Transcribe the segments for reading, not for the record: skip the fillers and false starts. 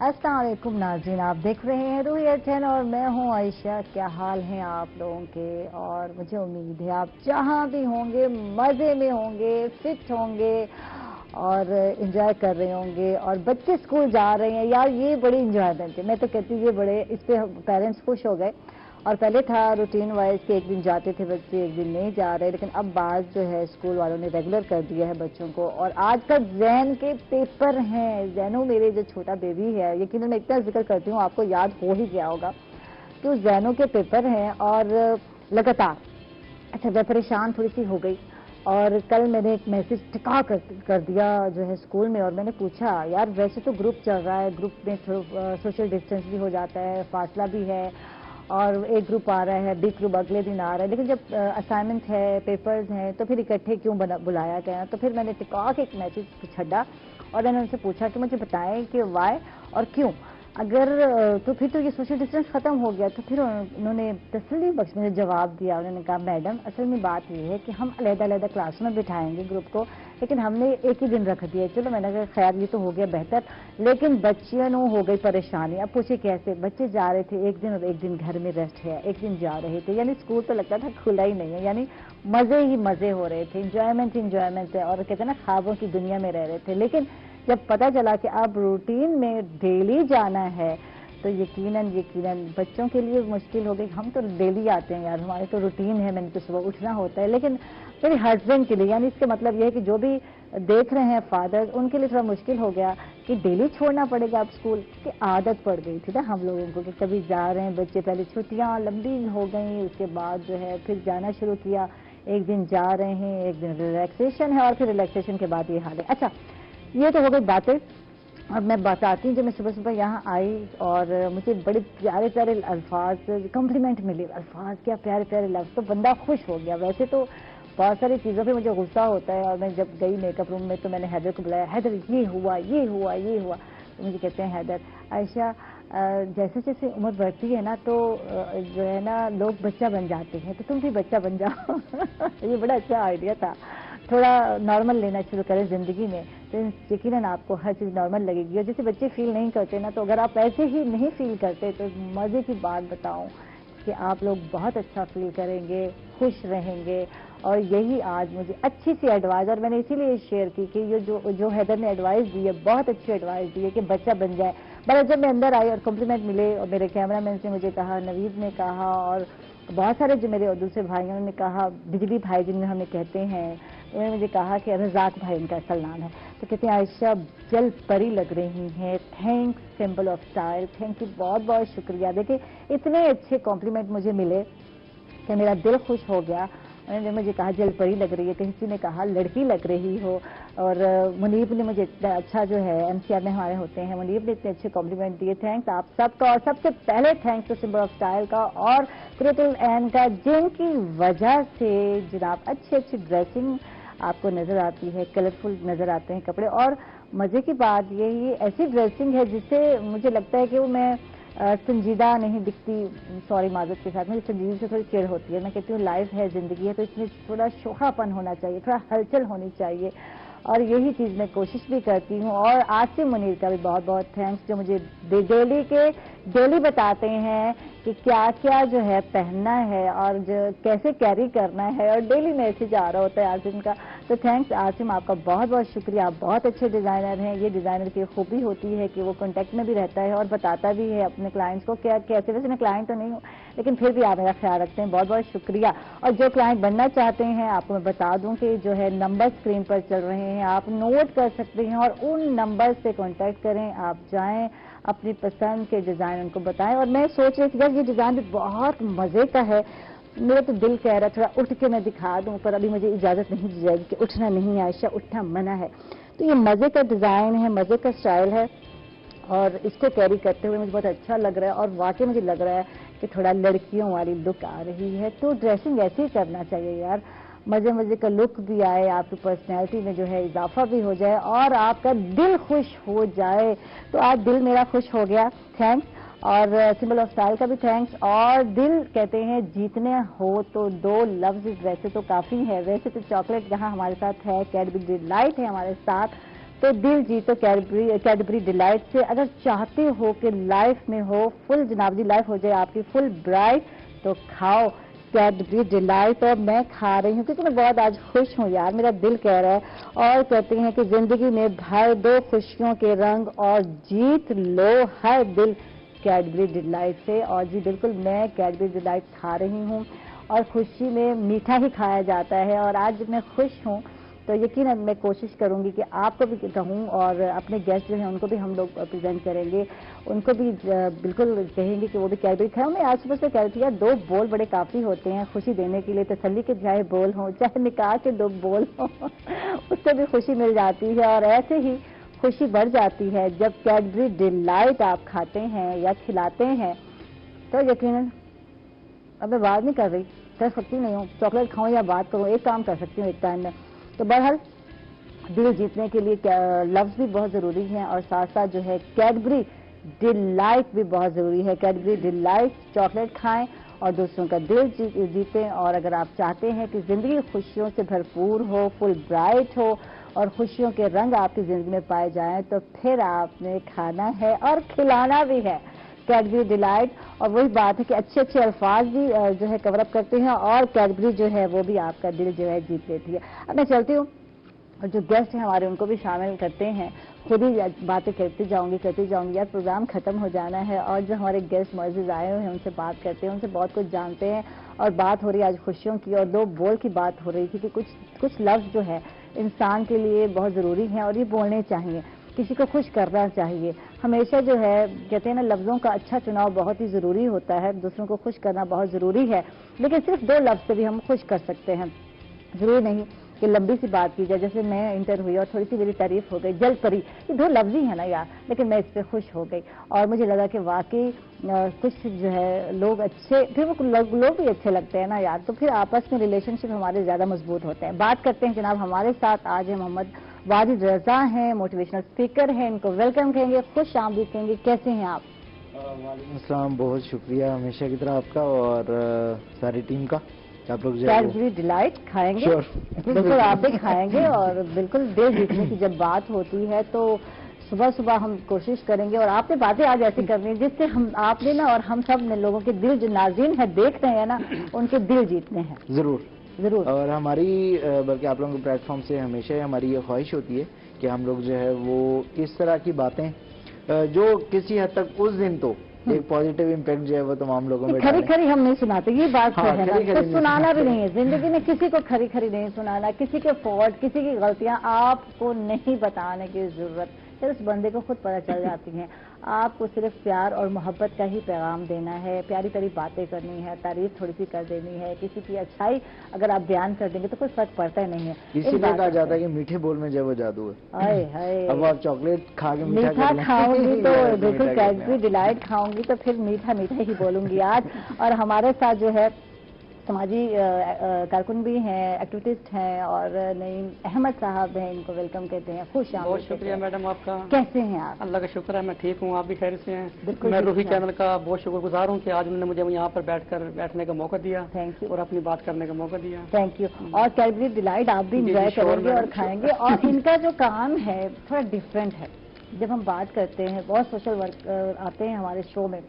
अस्सलाम वालेकुम नाज़रीन, आप देख रहे हैं रूहियत 10 और मैं हूं आयशा। क्या हाल हैं आप लोगों के? और मुझे उम्मीद है आप जहां भी होंगे मज़े में होंगे, फिट होंगे और इंजॉय कर रहे होंगे। और बच्चे स्कूल जा रहे हैं यार, ये बड़ी इंजॉयमेंट है। मैं तो कहती हूँ ये बड़े, इस पे पेरेंट्स खुश हो गए। और पहले था रूटीन वाइज कि एक दिन जाते थे बच्चे, एक दिन नहीं जा रहे, लेकिन अब बात जो है स्कूल वालों ने रेगुलर कर दिया है बच्चों को। और आज कल जैन के पेपर हैं। जैनो मेरे जो छोटा बेबी है, यकीनन मैं इतना जिक्र करती हूँ आपको याद हो ही गया होगा कि उस जैनो के पेपर हैं और लगातार। अच्छा, मैं परेशान थोड़ी सी हो गई और कल मैंने एक मैसेज टिका कर दिया जो है स्कूल में। और मैंने पूछा यार वैसे तो ग्रुप चल रहा है, ग्रुप में थोड़ा सोशल डिस्टेंस भी हो जाता है, फासला भी है और एक ग्रुप आ रहा है, बी ग्रुप अगले दिन आ रहा है, लेकिन जब असाइनमेंट है, पेपर्स हैं, तो फिर इकट्ठे क्यों बुलाया गया? तो फिर मैंने टिका के एक मैसेज छड़ा और मैंने उनसे पूछा कि मुझे बताएं कि वाई और क्यों। अगर तो फिर तो ये सोशल डिस्टेंस खत्म हो गया। तो फिर उन्होंने तसल्ली बख्श मुझे जवाब दिया। उन्होंने कहा मैडम असल में बात ये है कि हम अलग-अलग क्लास में बिठाएंगे ग्रुप को, लेकिन हमने एक ही दिन रख दिया। चलो मैंने कहा खैर ये तो हो गया बेहतर, लेकिन बच्चियों हो गई परेशानी। अब पूछे कैसे? बच्चे जा रहे थे एक दिन और एक दिन घर में रेस्ट है, एक दिन जा रहे थे, यानी स्कूल तो लगता था खुला ही नहीं है, यानी मजे ही मजे हो रहे थे, इंजॉयमेंट है और कहते हैं ना ख्वाबों की दुनिया में रह रहे थे। लेकिन जब पता चला कि अब रूटीन में डेली जाना है तो यकीनन बच्चों के लिए मुश्किल हो गई। हम तो डेली आते हैं यार, हमारे तो रूटीन है, मैंने तो सुबह उठना होता है, लेकिन मेरे हस्बैंड के लिए, यानी इसका मतलब यह है कि जो भी देख रहे हैं फादर, उनके लिए थोड़ा मुश्किल हो गया कि डेली छोड़ना पड़ेगा अब स्कूल की। आदत पड़ गई थी ना हम लोगों को कि कभी जा रहे हैं बच्चे, पहले छुट्टियां लंबी हो गई, उसके बाद जो है फिर जाना शुरू किया, एक दिन जा रहे हैं, एक दिन रिलैक्सेशन है और फिर रिलैक्सेशन के बाद ये हाल है। अच्छा, ये तो हो गई बातें। और मैं बताती हूँ, जब मैं सुबह सुबह यहाँ आई और मुझे बड़े प्यारे प्यारे अल्फाज कॉम्प्लीमेंट मिले। अल्फाज क्या प्यारे प्यारे लफ्ज़, तो बंदा खुश हो गया। वैसे तो बहुत सारी चीज़ों पे मुझे गुस्सा होता है। और मैं जब गई मेकअप रूम में तो मैंने हैदर को बुलाया, हैदर ये हुआ ये हुआ ये हुआ। तो मुझे कहते हैं हैदर आयशा जैसे जैसे उम्र बढ़ती है ना तो जो है ना लोग बच्चा बन जाते हैं, तो तुम भी बच्चा बन जाओ। ये बड़ा अच्छा आइडिया था। थोड़ा नॉर्मल लेना शुरू करें ज़िंदगी में तो यकीनन आपको हर चीज़ नॉर्मल लगेगी। और जैसे बच्चे फील नहीं करते ना, तो अगर आप ऐसे ही नहीं फील करते तो मज़े की बात बताऊं कि आप लोग बहुत अच्छा फील करेंगे, खुश रहेंगे। और यही आज मुझे अच्छी सी एडवाइस, और मैंने इसीलिए शेयर की कि ये जो हैदर ने एडवाइस दी है, बहुत अच्छी एडवाइस दी है कि बच्चा बन जाए। बट जब मैं अंदर आई और कॉम्प्लीमेंट मिले, और मेरे कैमरामैन से मुझे कहा, नवीद ने कहा और बहुत सारे जो मेरे और दूसरे भाइयों ने कहा, बिजली भाई जिन्हें हमें कहते हैं, उन्होंने मुझे कहा कि रज़ाक भाई इनका असल नाम है, तो कहते हैं आयशा जल परी लग रही हैं, thanks symbol of style, thank you, बहुत बहुत शुक्रिया। देखिए इतने अच्छे कॉम्प्लीमेंट मुझे मिले कि मेरा दिल खुश हो गया। उन्होंने मुझे कहा जल परी लग रही है, किसी ने कहा लड़की लग रही हो, और मुनीब ने मुझे इतना अच्छा, जो है एमसीआर में हमारे होते हैं, मुनीब ने इतने अच्छे कॉम्प्लीमेंट दिए। थैंक्स आप सबका, और सबसे पहले thanks to symbol of style का और कुरतुल ऐन का, जिनकी वजह से जनाब अच्छी अच्छी ड्रेसिंग आपको नजर आती है, कलरफुल नजर आते हैं कपड़े। और मजे की बात यही ऐसी ड्रेसिंग है जिससे मुझे लगता है कि वो मैं संजीदा नहीं दिखती। सॉरी माजत के साथ, मुझे संजीदगी से थोड़ी चिढ़ होती है। मैं कहती हूँ लाइफ है, जिंदगी है, तो इसमें थोड़ा शोखापन होना चाहिए, थोड़ा हलचल होनी चाहिए, और यही चीज़ मैं कोशिश भी करती हूँ। और आसिम मुनीर का भी बहुत बहुत थैंक्स, जो मुझे डेली बताते हैं कि क्या क्या जो है पहनना है और जो कैसे कैरी करना है, और डेली मैसेज आ रहा होता है आसिम का। तो थैंक्स आसिम, आपका बहुत बहुत शुक्रिया। आप बहुत अच्छे डिज़ाइनर हैं। ये डिज़ाइनर की खूबी होती है कि वो कॉन्टेक्ट में भी रहता है और बताता भी है अपने क्लाइंट्स को क्या कैसे। वैसे मैं क्लाइंट तो नहीं हूँ, लेकिन फिर भी आप मेरा ख्याल रखते हैं, बहुत बहुत शुक्रिया। और जो क्लाइंट बनना चाहते हैं, आपको मैं बता दूं कि जो है नंबर स्क्रीन पर चल रहे हैं, आप नोट कर सकते हैं और उन नंबर से कॉन्टैक्ट करें। आप जाएं, अपनी पसंद के डिज़ाइन उनको बताएं। और मैं सोच रही थी यार ये डिज़ाइन भी बहुत मज़े का है, मेरा तो दिल कह रहा है थोड़ा उठ के मैं दिखा दूं, पर अभी मुझे इजाज़त नहीं दी जाएगी कि उठना नहीं है आयशा, उठना मना है। तो ये मज़े का डिज़ाइन है, मज़े का स्टाइल है, और इसको कैरी करते हुए मुझे बहुत अच्छा लग रहा है। और वाकई मुझे लग रहा है कि थोड़ा लड़कियों वाली लुक आ रही है। तो ड्रेसिंग ऐसे ही करना चाहिए यार, मज़े मज़े का लुक भी आए, आपकी पर्सनैलिटी में जो है इजाफा भी हो जाए और आपका दिल खुश हो जाए। तो आज दिल मेरा खुश हो गया, थैंक्स। और सिंबल ऑफ स्टाइल का भी थैंक्स। और दिल कहते हैं जीतने हो तो दो लफ्ज वैसे तो काफ़ी है। वैसे तो चॉकलेट जहाँ हमारे साथ है, कैडबरी डिलाइट है हमारे साथ, تو دل جیتو کیڈبری ڈیلائٹ سے. اگر چاہتے ہو کہ لائف میں ہو فل جناب جی لائف ہو جائے آپ کی فل برائٹ, تو کھاؤ کیڈبری ڈیلائٹ. اور میں کھا رہی ہوں کیونکہ میں بہت آج خوش ہوں یار, میرا دل کہہ رہا ہے. اور کہتے ہیں کہ زندگی میں بھر دو خوشیوں کے رنگ اور جیت لو ہر دل کیڈبری ڈیلائٹ سے. اور جی بالکل میں کیڈبری ڈیلائٹ کھا رہی ہوں, اور خوشی میں میٹھا ہی کھایا جاتا ہے. اور آج میں خوش ہوں تو یقیناً میں کوشش کروں گی کہ آپ کو بھی کہوں, اور اپنے گیسٹ جو ہیں ان کو بھی ہم لوگ پریزنٹ کریں گے, ان کو بھی بالکل کہیں گے کہ وہ بھی کیڈبری کھائیں. میں آج صبح سے کہہ رہی تھی 2 بول بڑے کافی ہوتے ہیں خوشی دینے کے لیے, تسلی کے چاہے بول ہوں چاہے نکاح کے 2 بول ہوں اس سے بھی خوشی مل جاتی ہے. اور ایسے ہی خوشی بڑھ جاتی ہے جب کیڈبری ڈیلائٹ آپ کھاتے ہیں یا کھلاتے ہیں. تو یقیناً اب میں بات نہیں کر رہی, کر سکتی نہیں ہوں, چاکلیٹ کھاؤں یا بات کروں, ایک کام کر سکتی ہوں ایک ٹائم میں. تو بہرحال دل جیتنے کے لیے لفظ بھی بہت ضروری ہیں, اور ساتھ ساتھ جو ہے کیڈبری ڈیلائٹ بھی بہت ضروری ہے. کیڈبری ڈیلائٹ چاکلیٹ کھائیں اور دوسروں کا دل جیتیں. اور اگر آپ چاہتے ہیں کہ زندگی خوشیوں سے بھرپور ہو, فل برائٹ ہو, اور خوشیوں کے رنگ آپ کی زندگی میں پائے جائیں, تو پھر آپ نے کھانا ہے اور کھلانا بھی ہے کیڈبری ڈیلائٹ. اور وہی بات ہے کہ اچھے اچھے الفاظ بھی جو ہے کور اپ کرتے ہیں, اور کیڈبری جو ہے وہ بھی آپ کا دل جو ہے جیت لیتی ہے. اب میں چلتی ہوں, اور جو گیسٹ ہیں ہمارے ان کو بھی شامل کرتے ہیں. خود ہی باتیں کرتی جاؤں گی یار, پروگرام ختم ہو جانا ہے. اور جو ہمارے گیسٹ معزز آئے ہوئے ہیں ان سے بات کرتے ہیں, ان سے بہت کچھ جانتے ہیں. اور بات ہو رہی ہے آج خوشیوں کی, اور 2 بول کی بات ہو رہی تھی کہ کچھ لفظ جو ہے انسان کے لیے بہت ضروری ہیں, اور یہ بولنے چاہیے, کسی کو خوش کرنا چاہیے. ہمیشہ جو ہے کہتے ہیں نا لفظوں کا اچھا چناؤ بہت ہی ضروری ہوتا ہے, دوسروں کو خوش کرنا بہت ضروری ہے. لیکن صرف 2 لفظ سے بھی ہم خوش کر سکتے ہیں, ضروری نہیں کہ لمبی سی بات کی جائے. جیسے میں انٹر ہوئی اور تھوڑی سی میری تعریف ہو گئی, جل پری, یہ 2 لفظ ہی ہیں نا یار, لیکن میں اس پہ خوش ہو گئی. اور مجھے لگا کہ واقعی کچھ جو ہے لوگ اچھے, پھر وہ لوگ بھی اچھے لگتے ہیں نا یار, تو پھر آپس میں ریلیشن شپ ہمارے زیادہ مضبوط ہوتے ہیں. بات کرتے ہیں جناب ہمارے ساتھ آج ہیں محمد واجد رضا ہیں, موٹیویشنل اسپیکر ہیں. ان کو ویلکم کہیں گے, خوش آمدید کہیں گے. کیسے ہیں آپ؟ وعلیکم السلام, بہت شکریہ ہمیشہ کی طرح آپ کا اور ساری ٹیم کا. آپ لوگ کیڈبری ڈیلائٹ کھائیں گے؟ بالکل آپ بھی کھائیں گے. اور بالکل دل جیتنے کی جب بات ہوتی ہے تو صبح صبح ہم کوشش کریں گے, اور آپ نے باتیں آج ایسی کرنی ہے جس سے آپ نے نا اور ہم سب نے لوگوں کے دل جو ناظرین ہیں دیکھ رہے ہیں نا, ان کے دل جیتنے ہیں. ضرور. اور ہماری بلکہ آپ لوگوں کے پلیٹ فارم سے ہمیشہ ہماری یہ خواہش ہوتی ہے کہ ہم لوگ جو ہے وہ اس طرح کی باتیں جو کسی حد تک اس دن تو ایک پازیٹیو امپیکٹ جو ہے وہ تمام لوگوں میں کھری کھری ہم نہیں سناتے, یہ بات ہے نا, تو سنانا بھی نہیں ہے زندگی میں, کسی کو کھری کھری نہیں سنانا, کسی کے فالٹ, کسی کی غلطیاں آپ کو نہیں بتانے کی ضرورت. پھر اس بندے کو خود پتہ چل جاتی ہیں. آپ کو صرف پیار اور محبت کا ہی پیغام دینا ہے, پیاری پیاری باتیں کرنی ہے, تعریف تھوڑی سی کر دینی ہے, کسی کی اچھائی اگر آپ بیان کر دیں گے تو کوئی فرق پڑتا ہی نہیں ہے. اسی لیے کہا جاتا ہے کہ میٹھے بول میں جو ہے وہ جادو ہے. اب آپ چاکلیٹ کھا کے میٹھا کھاؤں گی تو بالکل کیڈبری ڈیلائٹ کھاؤں گی تو پھر میٹھا میٹھا ہی بولوں گی آج. اور ہمارے ساتھ جو ہے سماجی کارکن بھی ہیں, ایکٹیویسٹ ہیں, اور نعیم احمد صاحب ہیں, ان کو ویلکم کہتے ہیں. خوش آمدید. بہت شکریہ میڈم آپ کا. کیسے ہیں آپ؟ اللہ کا شکر ہے میں ٹھیک ہوں, آپ بھی خیر سے ہیں؟ بالکل. میں روحی چینل کا بہت شکر گزار ہوں کہ آج انہوں نے مجھے یہاں پر بیٹھنے کا موقع دیا. Thank you. اور اپنی بات کرنے کا موقع دیا. Thank you. اور کیڈبری ڈیلائٹ آپ بھی انجوائے کریں گے اور کھائیں گے. اور ان کا جو کام ہے تھوڑا ڈفرینٹ ہے. جب ہم بات کرتے ہیں بہت سوشل ورک آتے ہیں ہمارے شو میں,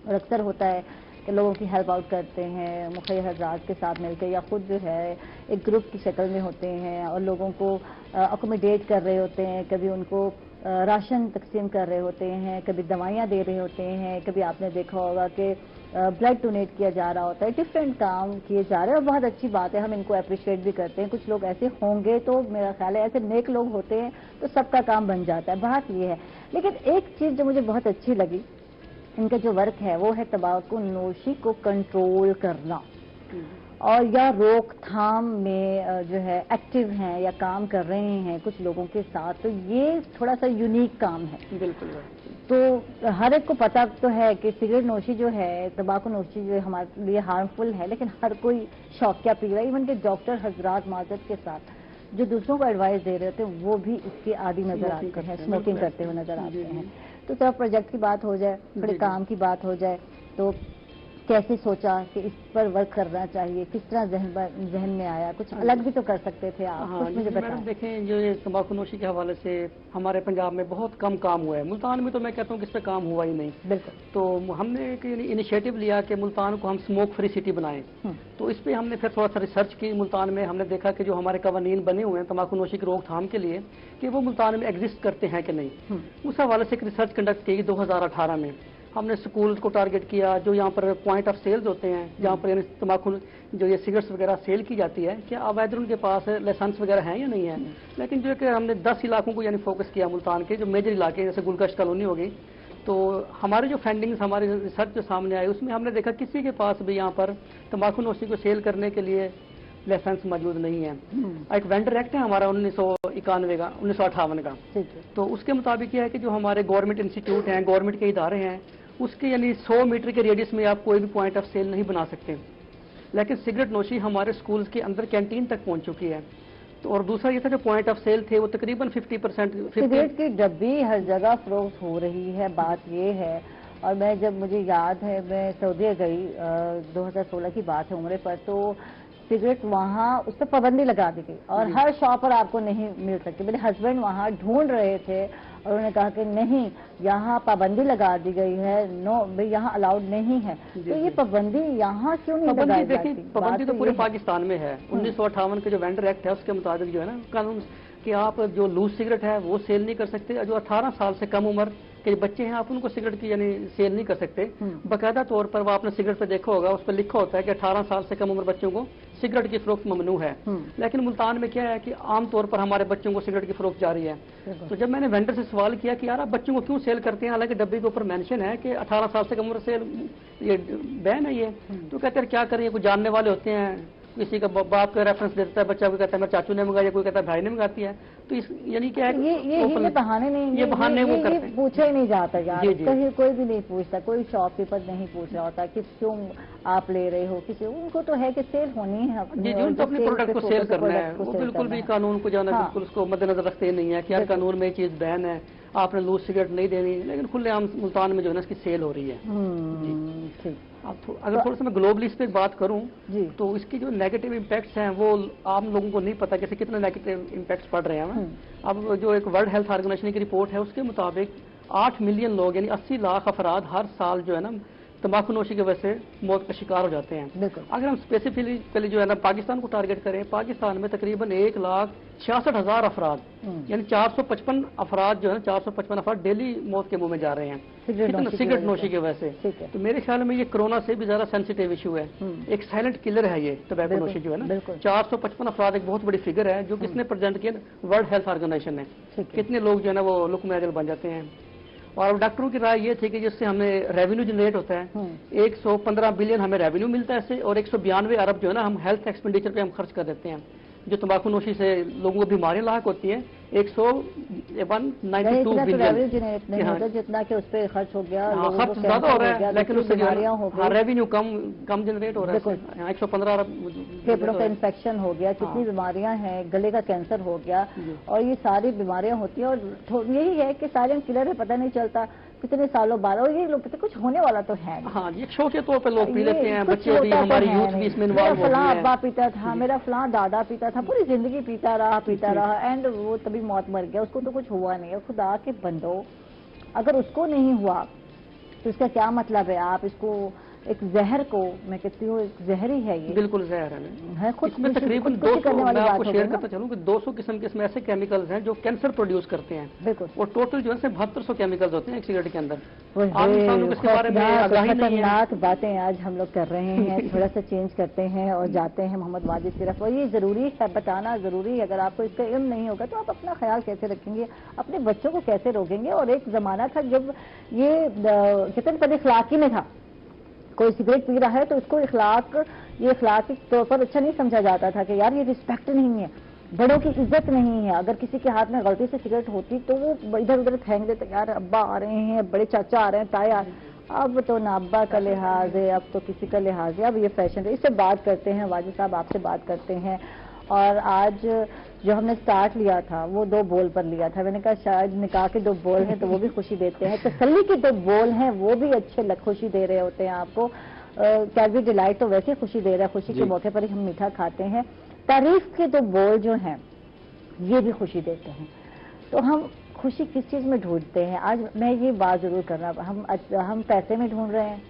اور اکثر ہوتا ہے کہ لوگوں کی ہیلپ آؤٹ کرتے ہیں مخیر حضرات کے ساتھ مل کے, یا خود جو ہے ایک گروپ کی شکل میں ہوتے ہیں اور لوگوں کو اکوموڈیٹ کر رہے ہوتے ہیں. کبھی ان کو راشن تقسیم کر رہے ہوتے ہیں, کبھی دوائیاں دے رہے ہوتے ہیں, کبھی آپ نے دیکھا ہوگا کہ بلڈ ڈونیٹ کیا جا رہا ہوتا ہے. ڈفرینٹ کام کیے جا رہے ہیں, اور بہت اچھی بات ہے, ہم ان کو اپریشیٹ بھی کرتے ہیں. کچھ لوگ ایسے ہوں گے تو میرا خیال ہے ایسے نیک لوگ ہوتے ہیں تو سب کا کام بن جاتا ہے. بات یہ ہے. لیکن ایک چیز جو مجھے بہت اچھی لگی, ان کا جو ورک ہے وہ ہے تمباکو نوشی کو کنٹرول کرنا, اور یا روک تھام میں جو ہے ایکٹیو ہیں یا کام کر رہے ہیں کچھ لوگوں کے ساتھ. تو یہ تھوڑا سا یونیک کام ہے. بالکل. تو ہر ایک کو پتا تو ہے کہ سگریٹ نوشی جو ہے, تمباکو نوشی جو ہمارے لیے ہارمفل ہے, لیکن ہر کوئی شوقیہ پی رہا ہے. ایون کہ ڈاکٹر حضرات معذرت کے ساتھ جو دوسروں کو ایڈوائز دے رہے ہوتے ہیں وہ بھی اس کے عادی نظر آتے ہیں, اسموکنگ کرتے ہوئے نظر آتے ہیں. تو تھوڑا پروجیکٹ کی بات ہو جائے, تھوڑے کام کی بات ہو جائے, تو कैसे सोचा कि इस पर वर्क करना चाहिए, किस तरह जहन में आया? कुछ अलग भी तो कर सकते थे आप, हाँ कुछ मुझे मैडम बताएं। देखें, जो ये तंबाकू नोशी के हवाले से हमारे पंजाब में बहुत कम काम हुआ है। मुल्तान में तो मैं कहता हूँ कि इस पर काम हुआ ही नहीं। बिल्कुल। तो हमने एक इनिशिएटिव लिया कि मुल्तान को हम स्मोक फ्री सिटी बनाएं। तो इस पे हमने फिर थोड़ा सा रिसर्च की मुल्तान में। हमने देखा कि जो हमारे कवानीन बने हुए हैं तंबाकू नोशी की रोकथाम के लिए, कि वो मुल्तान में एग्जिस्ट करते हैं कि नहीं। उस हवाले से एक रिसर्च कंडक्ट की 2018 में। हमने स्कूल को टारगेट किया, जो यहाँ पर पॉइंट ऑफ सेल्स होते हैं, जहाँ पर यानी तंबाकू जो ये सिगरेट्स वगैरह सेल की जाती है, क्या अवैध उनके पास लाइसेंस वगैरह हैं या नहीं है। लेकिन जो है कि हमने 10 इलाकों को यानी फोकस किया मुल्तान के, जो मेजर इलाके जैसे गुलगश्त कॉलोनी हो गई। तो हमारे जो फाइंडिंग्स, हमारे रिसर्च जो सामने आए, उसमें हमने देखा किसी के पास भी यहाँ पर तंबाकू नोशी को सेल करने के लिए लाइसेंस मौजूद नहीं है। एक वेंडर एक्ट है हमारा 1991 का, 1958 का। तो उसके मुताबिक यह है कि जो हमारे गवर्नमेंट इंस्टीट्यूट हैं, गवर्नमेंट के इदारे हैं, उसके यानी 100 मीटर के रेडियस में आप कोई भी पॉइंट ऑफ सेल नहीं बना सकते। लेकिन सिगरेट नोशी हमारे स्कूल्स के अंदर कैंटीन तक पहुंच चुकी है। तो और दूसरा ये था, जो पॉइंट ऑफ सेल थे वो तकरीबन 50%। सिगरेट की डब्बी हर जगह फरोख्त हो रही है, बात ये है। और मैं जब, मुझे याद है, मैं सऊदी गई 2016 की बात है उम्रे पर, तो सिगरेट वहाँ उस पर पाबंदी लगा दी गई और हर शॉप पर आपको नहीं मिल सकती। मेरे हस्बैंड वहाँ ढूंढ रहे थे और उन्होंने कहा कि नहीं, यहाँ पाबंदी लगा दी गई है, नो भाई यहाँ अलाउड नहीं है। तो ये पाबंदी यहाँ क्यों नहीं लगाई जाती? पाबंदी तो पूरे पाकिस्तान में है। 1958 के जो वेंडर एक्ट है उसके मुताबिक जो है ना कानून, कि आप जो लूज सिगरेट है वो सेल नहीं कर सकते। जो 18 साल से कम उम्र के बच्चे हैं, आप उनको सिगरेट की यानी सेल नहीं कर सकते। बाकायदा तौर पर वो आपने सिगरेट पे देखा होगा, उस पर लिखा होता है कि 18 साल से कम उम्र बच्चों को सिगरेट की फरोख्त ममनू है। लेकिन मुल्तान में क्या है कि आम तौर पर हमारे बच्चों को सिगरेट की फरोख्त जारी है। तो जब मैंने वेंडर से सवाल किया कि यार आप बच्चों को क्यों सेल करते हैं, हालांकि डब्बे के ऊपर मेंशन है कि 18 साल से कम उम्र से ये बैन है ये। तो कहते हैं क्या करें, कुछ जानने वाले होते हैं, किसी का बाप का रेफरेंस देता है, बच्चा को कहता है मेरे चाचू ने मंगाया, कोई कहता है भाई ने मंगाती है। तो इस यानी क्या है, ये बहाने नहीं, ये बहाने वो करते हैं। पूछा ही नहीं जाता यार, कहीं कोई भी नहीं पूछता, कोई शॉपकीपर नहीं पूछ रहा होता कि क्यों आप ले रहे हो। किसी उनको तो है कि सेल होनी है जी, उनको अपने प्रोडक्ट को सेल करना है। वो बिल्कुल भी कानून को जाना बिल्कुल उसको मद्देनजर रखते नहीं है कि यार कानून में ये चीज बैन है, आपने लूज सिगरेट नहीं देनी। लेकिन खुलेआम मुल्तान में जो है ना इसकी सेल हो रही है। ठीक। अगर थोड़ा सा मैं ग्लोबली इस पर बात करूं, तो इसकी जो नेगेटिव इम्पैक्ट्स हैं वो आम लोगों को नहीं पता कैसे कितने नेगेटिव इम्पैक्ट्स पड़ रहे हैं। अब जो एक वर्ल्ड हेल्थ ऑर्गेनाइजेशन की रिपोर्ट है उसके मुताबिक 8 मिलियन लोग यानी 80 लाख अफराद हर साल जो है ना तंबाकू नोशी की वजह से मौत का शिकार हो जाते हैं। अगर हम स्पेसिफिकली जो है ना पाकिस्तान को टारगेट करें, पाकिस्तान में तकरीबन 1,66,000 अफराद यानी 455 अफराद जो है 455 अफराद डेली मौत के मुंह में जा रहे हैं सिगरेट नोशी की वजह से। तो मेरे ख्याल में ये कोरोना से भी ज्यादा सेंसिटिव इशू है। एक साइलेंट किलर है ये टोबैको नोशी जो है ना। 455 अफराद एक बहुत बड़ी फिगर है जो किसने प्रेजेंट किया, वर्ल्ड हेल्थ ऑर्गेनाइजेशन ने। कितने लोग जो है ना वो लुकमे अजल बन जाते हैं। और डॉक्टरों की राय ये थी कि जिससे हमें रेवेन्यू जनरेट होता है, 115 बिलियन हमें रेवेन्यू मिलता है इससे, और 192 अरब जो है ना हम हेल्थ एक्सपेंडिचर पे हम खर्च कर देते हैं। जो तंबाकू नोशी से लोगों को बीमारियां लाक होती हैं 192 बिलियन जितना कि उस पर खर्च हो गया, खर्च ज्यादा हो रहा है लेकिन उससे रेवेन्यू कम जनरेट हो रहा है। 115 अरब फेफड़ों का इन्फेक्शन हो गया, कितनी बीमारियां हैं, गले का कैंसर हो गया, और ये सारी बीमारियां होती हैं। और यही है कि साइलेंट किलर है, पता नहीं चलता कितने सालों बाद, और ये लोग पता कुछ होने वाला तो है। हाँ, ये शौक के तौर पे लोग पी लेते हैं, बच्चे भी, हमारी यूथ भी इसमें इन्वॉल्व हो गई है। फलां अब्बा पीता था, मेरा फलां दादा पीता था, पूरी जिंदगी पीता रहा एंड वो तभी मौत मर गया, उसको तो कुछ हुआ नहीं है। खुदा के बंदो, अगर उसको नहीं हुआ तो इसका क्या मतलब है? आप इसको एक जहर को, मैं कहती हूँ एक जहर ही है ये, बिल्कुल जहर है। इसमें तकरीबन 200, मैं आपको शेयर करता चलूं कि 200 किस्म के इसमें ऐसे केमिकल्स हैं जो कैंसर प्रोड्यूस करते हैं। बिल्कुल। और टोटल जो है 7200 केमिकल्स होते हैं एक सिगरेट के अंदर। आम इंसानों को इसके बारे में आगाही नहीं है। खतरनाक बातें आज हम लोग कर रहे हैं। थोड़ा सा चेंज करते हैं और जाते हैं मोहम्मद वाजिद की तरफ। और ये जरूरी है, बताना जरूरी है। अगर आपको इसका इल्म नहीं होगा तो आप अपना ख्याल कैसे रखेंगे, अपने बच्चों को कैसे रोकेंगे? और एक जमाना था जब ये कितने पद इखलाकी में था, कोई सिगरेट पी रहा है तो उसको ये इखलाकी तौर पर अच्छा नहीं समझा जाता था कि यार ये रिस्पेक्ट नहीं है, बड़ों की इज्जत नहीं है। अगर किसी के हाथ में गलती से सिगरेट होती तो वो इधर उधर फेंक देते, यार अब्बा आ रहे हैं, बड़े चाचा आ रहे हैं, ताया। अब तो ना अब्बा का लिहाज है, अब तो किसी का लिहाज है, अब ये फैशन है। इससे बात करते हैं वाजिद साहब, आपसे बात करते हैं। और आज जो हमने स्टार्ट लिया था वो 2 बोल पर लिया था। मैंने कहा शायद निकाह के 2 बोल हैं तो वो भी खुशी देते हैं, तसल्ली के 2 बोल हैं वो भी अच्छे खुशी दे रहे होते हैं आपको। कैडबरी डिलाइट तो वैसे खुशी दे रहा है, खुशी के मौके पर ही हम मीठा खाते हैं, तारीफ के तो बोल जो हैं ये भी खुशी देते हैं। तो हम खुशी किस चीज में ढूंढते हैं? आज मैं ये बात जरूर करना, हम पैसे में ढूंढ रहे हैं,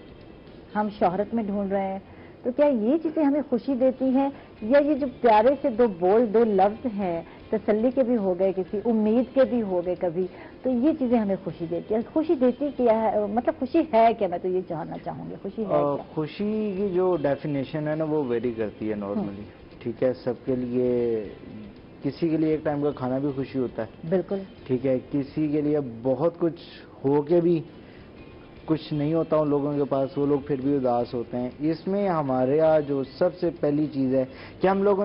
हम शोहरत में ढूंढ रहे हैं, तो क्या ये चीजें हमें खुशी देती हैं, या ये जो प्यारे से दो बोल, दो लफ्ज हैं, तसल्ली के भी हो गए, किसी उम्मीद के भी हो गए कभी, तो ये चीजें हमें खुशी देती है? खुशी देती क्या है, मतलब खुशी है क्या? मैं तो ये जानना चाहूंगी, खुशी है क्या? खुशी की जो डेफिनेशन है ना वो वेरी करती है नॉर्मली, ठीक है। सबके लिए, किसी के लिए एक टाइम का खाना भी खुशी होता है, बिल्कुल, ठीक है। किसी के लिए बहुत कुछ हो के भी कुछ नहीं होता उन लोगों के पास, वो लोग फिर भी उदास होते हैं। इसमें हमारे यहाँ जो सबसे पहली चीज़ है कि हम लोग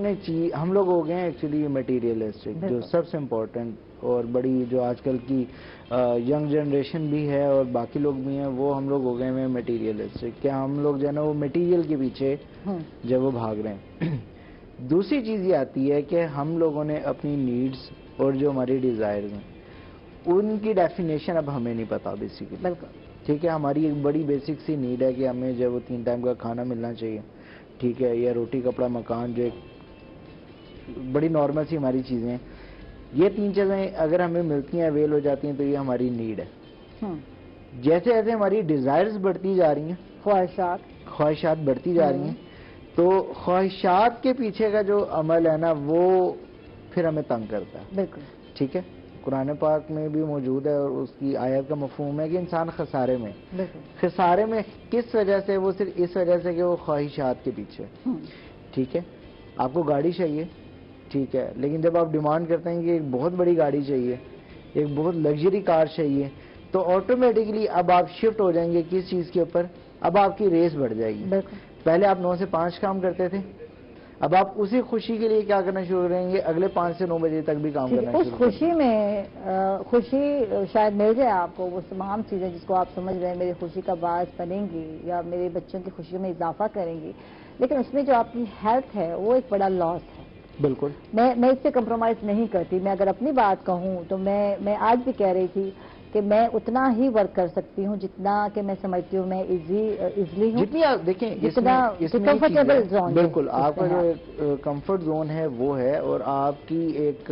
हो गए हैं एक्चुअली मटीरियलिस्टिक, जो सबसे इम्पोर्टेंट और बड़ी जो आजकल की यंग जनरेशन भी है और बाकी लोग भी हैं, वो हम लोग हो गए हैं मटीरियलिस्टिक, क्या हम लोग जो है ना वो मटीरियल के पीछे जब वो भाग रहे हैं। दूसरी चीज़ ये आती है कि हम लोगों ने अपनी नीड्स और जो हमारी डिज़ायर्स हैं उनकी डेफिनेशन अब हमें नहीं पता बेसिकली, बिल्कुल, ठीक है। हमारी एक बड़ी बेसिक सी नीड है कि हमें जब वो 3 टाइम का खाना मिलना चाहिए, ठीक है, या रोटी कपड़ा मकान, जो एक बड़ी नॉर्मल सी हमारी चीज़ें हैं, ये 3 चीज़ें अगर हमें मिलती हैं, अवेल हो जाती हैं, तो ये हमारी नीड है। जैसे जैसे हमारी डिज़ायर्स बढ़ती जा रही हैं, ख्वाहिशात बढ़ती जा रही हैं, तो ख्वाहिशात के पीछे का जो अमल है ना वो फिर हमें तंग करता है, बिल्कुल, ठीक है। कुरान पाक में भी मौजूद है और उसकी आयत का मफहूम है कि इंसान खसारे में, खसारे में किस वजह से? वो सिर्फ इस वजह से कि वो ख्वाहिशात के पीछे, ठीक है। आपको गाड़ी चाहिए, ठीक है, लेकिन जब आप डिमांड करते हैं कि एक बहुत बड़ी गाड़ी चाहिए, एक बहुत लग्जरी कार चाहिए, तो ऑटोमेटिकली अब आप शिफ्ट हो जाएंगे किस चीज़ के ऊपर? अब आपकी रेस बढ़ जाएगी। पहले आप 9 से 5 काम करते थे, अब आप उसी खुशी के लिए क्या करना शुरू करेंगे? अगले 5 से 9 बजे तक भी काम करना उस खुशी में खुशी शायद मिल जाए आपको, वो तमाम चीज़ें जिसको आप समझ रहे हैं मेरी खुशी का बायस बनेंगी या मेरे बच्चों की खुशी में इजाफा करेंगी, लेकिन उसमें जो आपकी हेल्थ है वो एक बड़ा लॉस है। बिल्कुल, मैं इससे कंप्रोमाइज़ नहीं करती। मैं अगर अपनी बात कहूँ तो मैं आज भी कह रही थी कि मैं उतना ही वर्क कर सकती हूँ जितना कि मैं समझती हूँ मैं इजली हूँ, जितनी आप देखें इसमें कंफर्टेबल जोन। बिल्कुल, आपका जो कंफर्ट जोन है वो है, और आपकी एक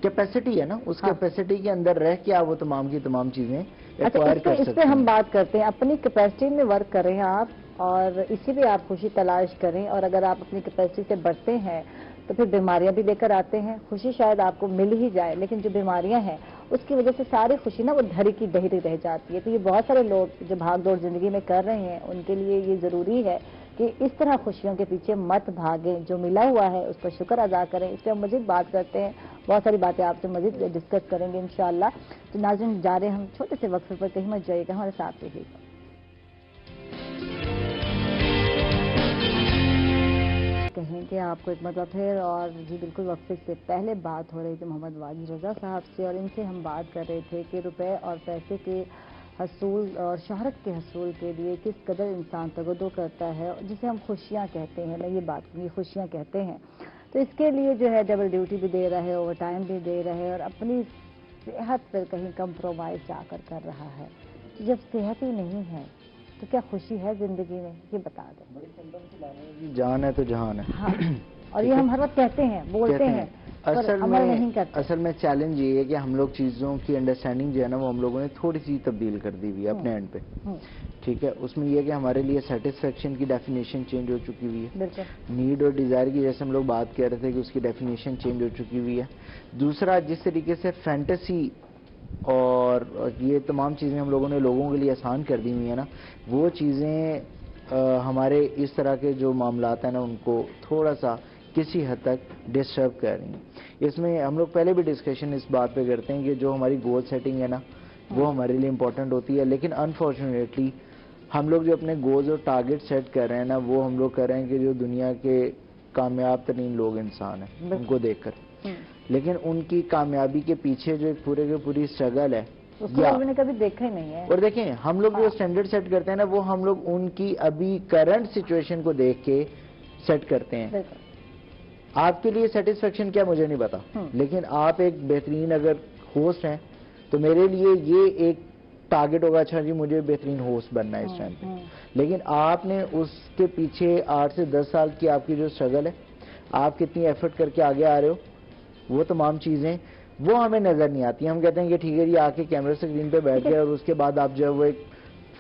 कैपेसिटी है ना, उस कैपेसिटी के अंदर रह के आप वो तमाम की तमाम चीजें एक्वायर कर सकते हैं। इस पे हम बात करते हैं, अपनी कैपेसिटी में वर्क करें आप, और इसी पे आप खुशी तलाश करें। और अगर आप अपनी कैपेसिटी से बढ़ते हैं तो फिर बीमारियां भी लेकर आते हैं। खुशी शायद आपको मिल ही जाए, लेकिन जो बीमारियां हैं उसकी वजह से सारी खुशी ना वो धरी की दही रह जाती है। तो ये बहुत सारे लोग जो भाग दौड़ जिंदगी में कर रहे हैं उनके लिए ये जरूरी है कि इस तरह खुशियों के पीछे मत भागें, जो मिला हुआ है उस पर शुक्र अदा करें। इस पर हम मजीद बात करते हैं, बहुत सारी बातें आपसे मजीद डिस्कस करेंगे इंशाअल्लाह। तो नाज़रीन, जा रहे हम छोटे से वक्फे पर, कहीं मत जाइएगा, हमारे साथ रहिएगा। कहेंगे आपको एक मतलब फिर, और जी बिल्कुल वक्फे से पहले बात हो रही थी मोहम्मद वाजिद रजा साहब से, और इनसे हम बात कर रहे थे कि रुपए और पैसे के हसूल और शहरत के हसूल के लिए किस कदर इंसान तगदो करता है, जिसे हम खुशियाँ कहते हैं। मैं ये बात ये खुशियाँ कहते हैं, तो इसके लिए जो है डबल ड्यूटी भी दे रहा है, ओवर टाइम भी दे रहा है, और अपनी सेहत पर कहीं कंप्रोमाइज जाकर कर रहा है। तो जब सेहत ही नहीं है तो क्या खुशी है जिंदगी में? ये बता दें। जान है तो जहान है। हाँ। और ये हम हर वक्त कहते हैं, बोलते हैं, पर अमल नहीं करते। असल में चैलेंज ये है कि हम लोग चीज़ों की अंडरस्टैंडिंग जो है ना वो हम लोगों ने थोड़ी सी तब्दील कर दी हुई है अपने एंड पे, ठीक है। उसमें यह कि हमारे लिए सेटिस्फेक्शन की डेफिनेशन चेंज हो चुकी हुई है, नीड और डिज़ायर की जैसे हम लोग बात कर रहे थे कि उसकी डेफिनेशन चेंज हो चुकी हुई है। दूसरा, जिस तरीके से फैंटेसी और ये तमाम चीज़ें हम लोगों ने लोगों के लिए आसान कर दी हुई है ना, वो चीज़ें हमारे इस तरह के जो मामलात हैं ना उनको थोड़ा सा किसी हद तक डिस्टर्ब कर रही हैं। इसमें हम लोग पहले भी डिस्कशन इस बात पे करते हैं कि जो हमारी गोल सेटिंग है ना वो हमारे लिए इम्पोर्टेंट होती है, लेकिन अनफॉर्चुनेटली हम लोग जो अपने गोल्स और टारगेट सेट कर रहे हैं ना वो हम लोग कर रहे हैं कि जो दुनिया के कामयाब तरीन लोग इंसान हैं उनको देखकर, लेकिन उनकी कामयाबी के पीछे जो एक पूरे के पूरी स्ट्रगल है उसको हमने कभी देखा ही नहीं है। और देखें, हम लोग जो स्टैंडर्ड सेट करते हैं ना वो हम लोग उनकी अभी करंट सिचुएशन को देख के सेट करते हैं। आपके लिए सेटिस्फेक्शन क्या मुझे नहीं पता, लेकिन आप एक बेहतरीन अगर होस्ट हैं तो मेरे लिए ये एक टारगेट होगा, अच्छा जी मुझे बेहतरीन होस्ट बनना है इस टाइम पे, लेकिन आपने उसके पीछे 8 से 10 साल की आपकी जो स्ट्रगल है, आप कितनी एफर्ट करके आगे आ रहे हो, वो तमाम चीजें वो हमें नजर नहीं आती। हम कहते हैं कि ठीक है जी आके कैमरा स्क्रीन पे बैठ गए और उसके बाद आप जो है वो एक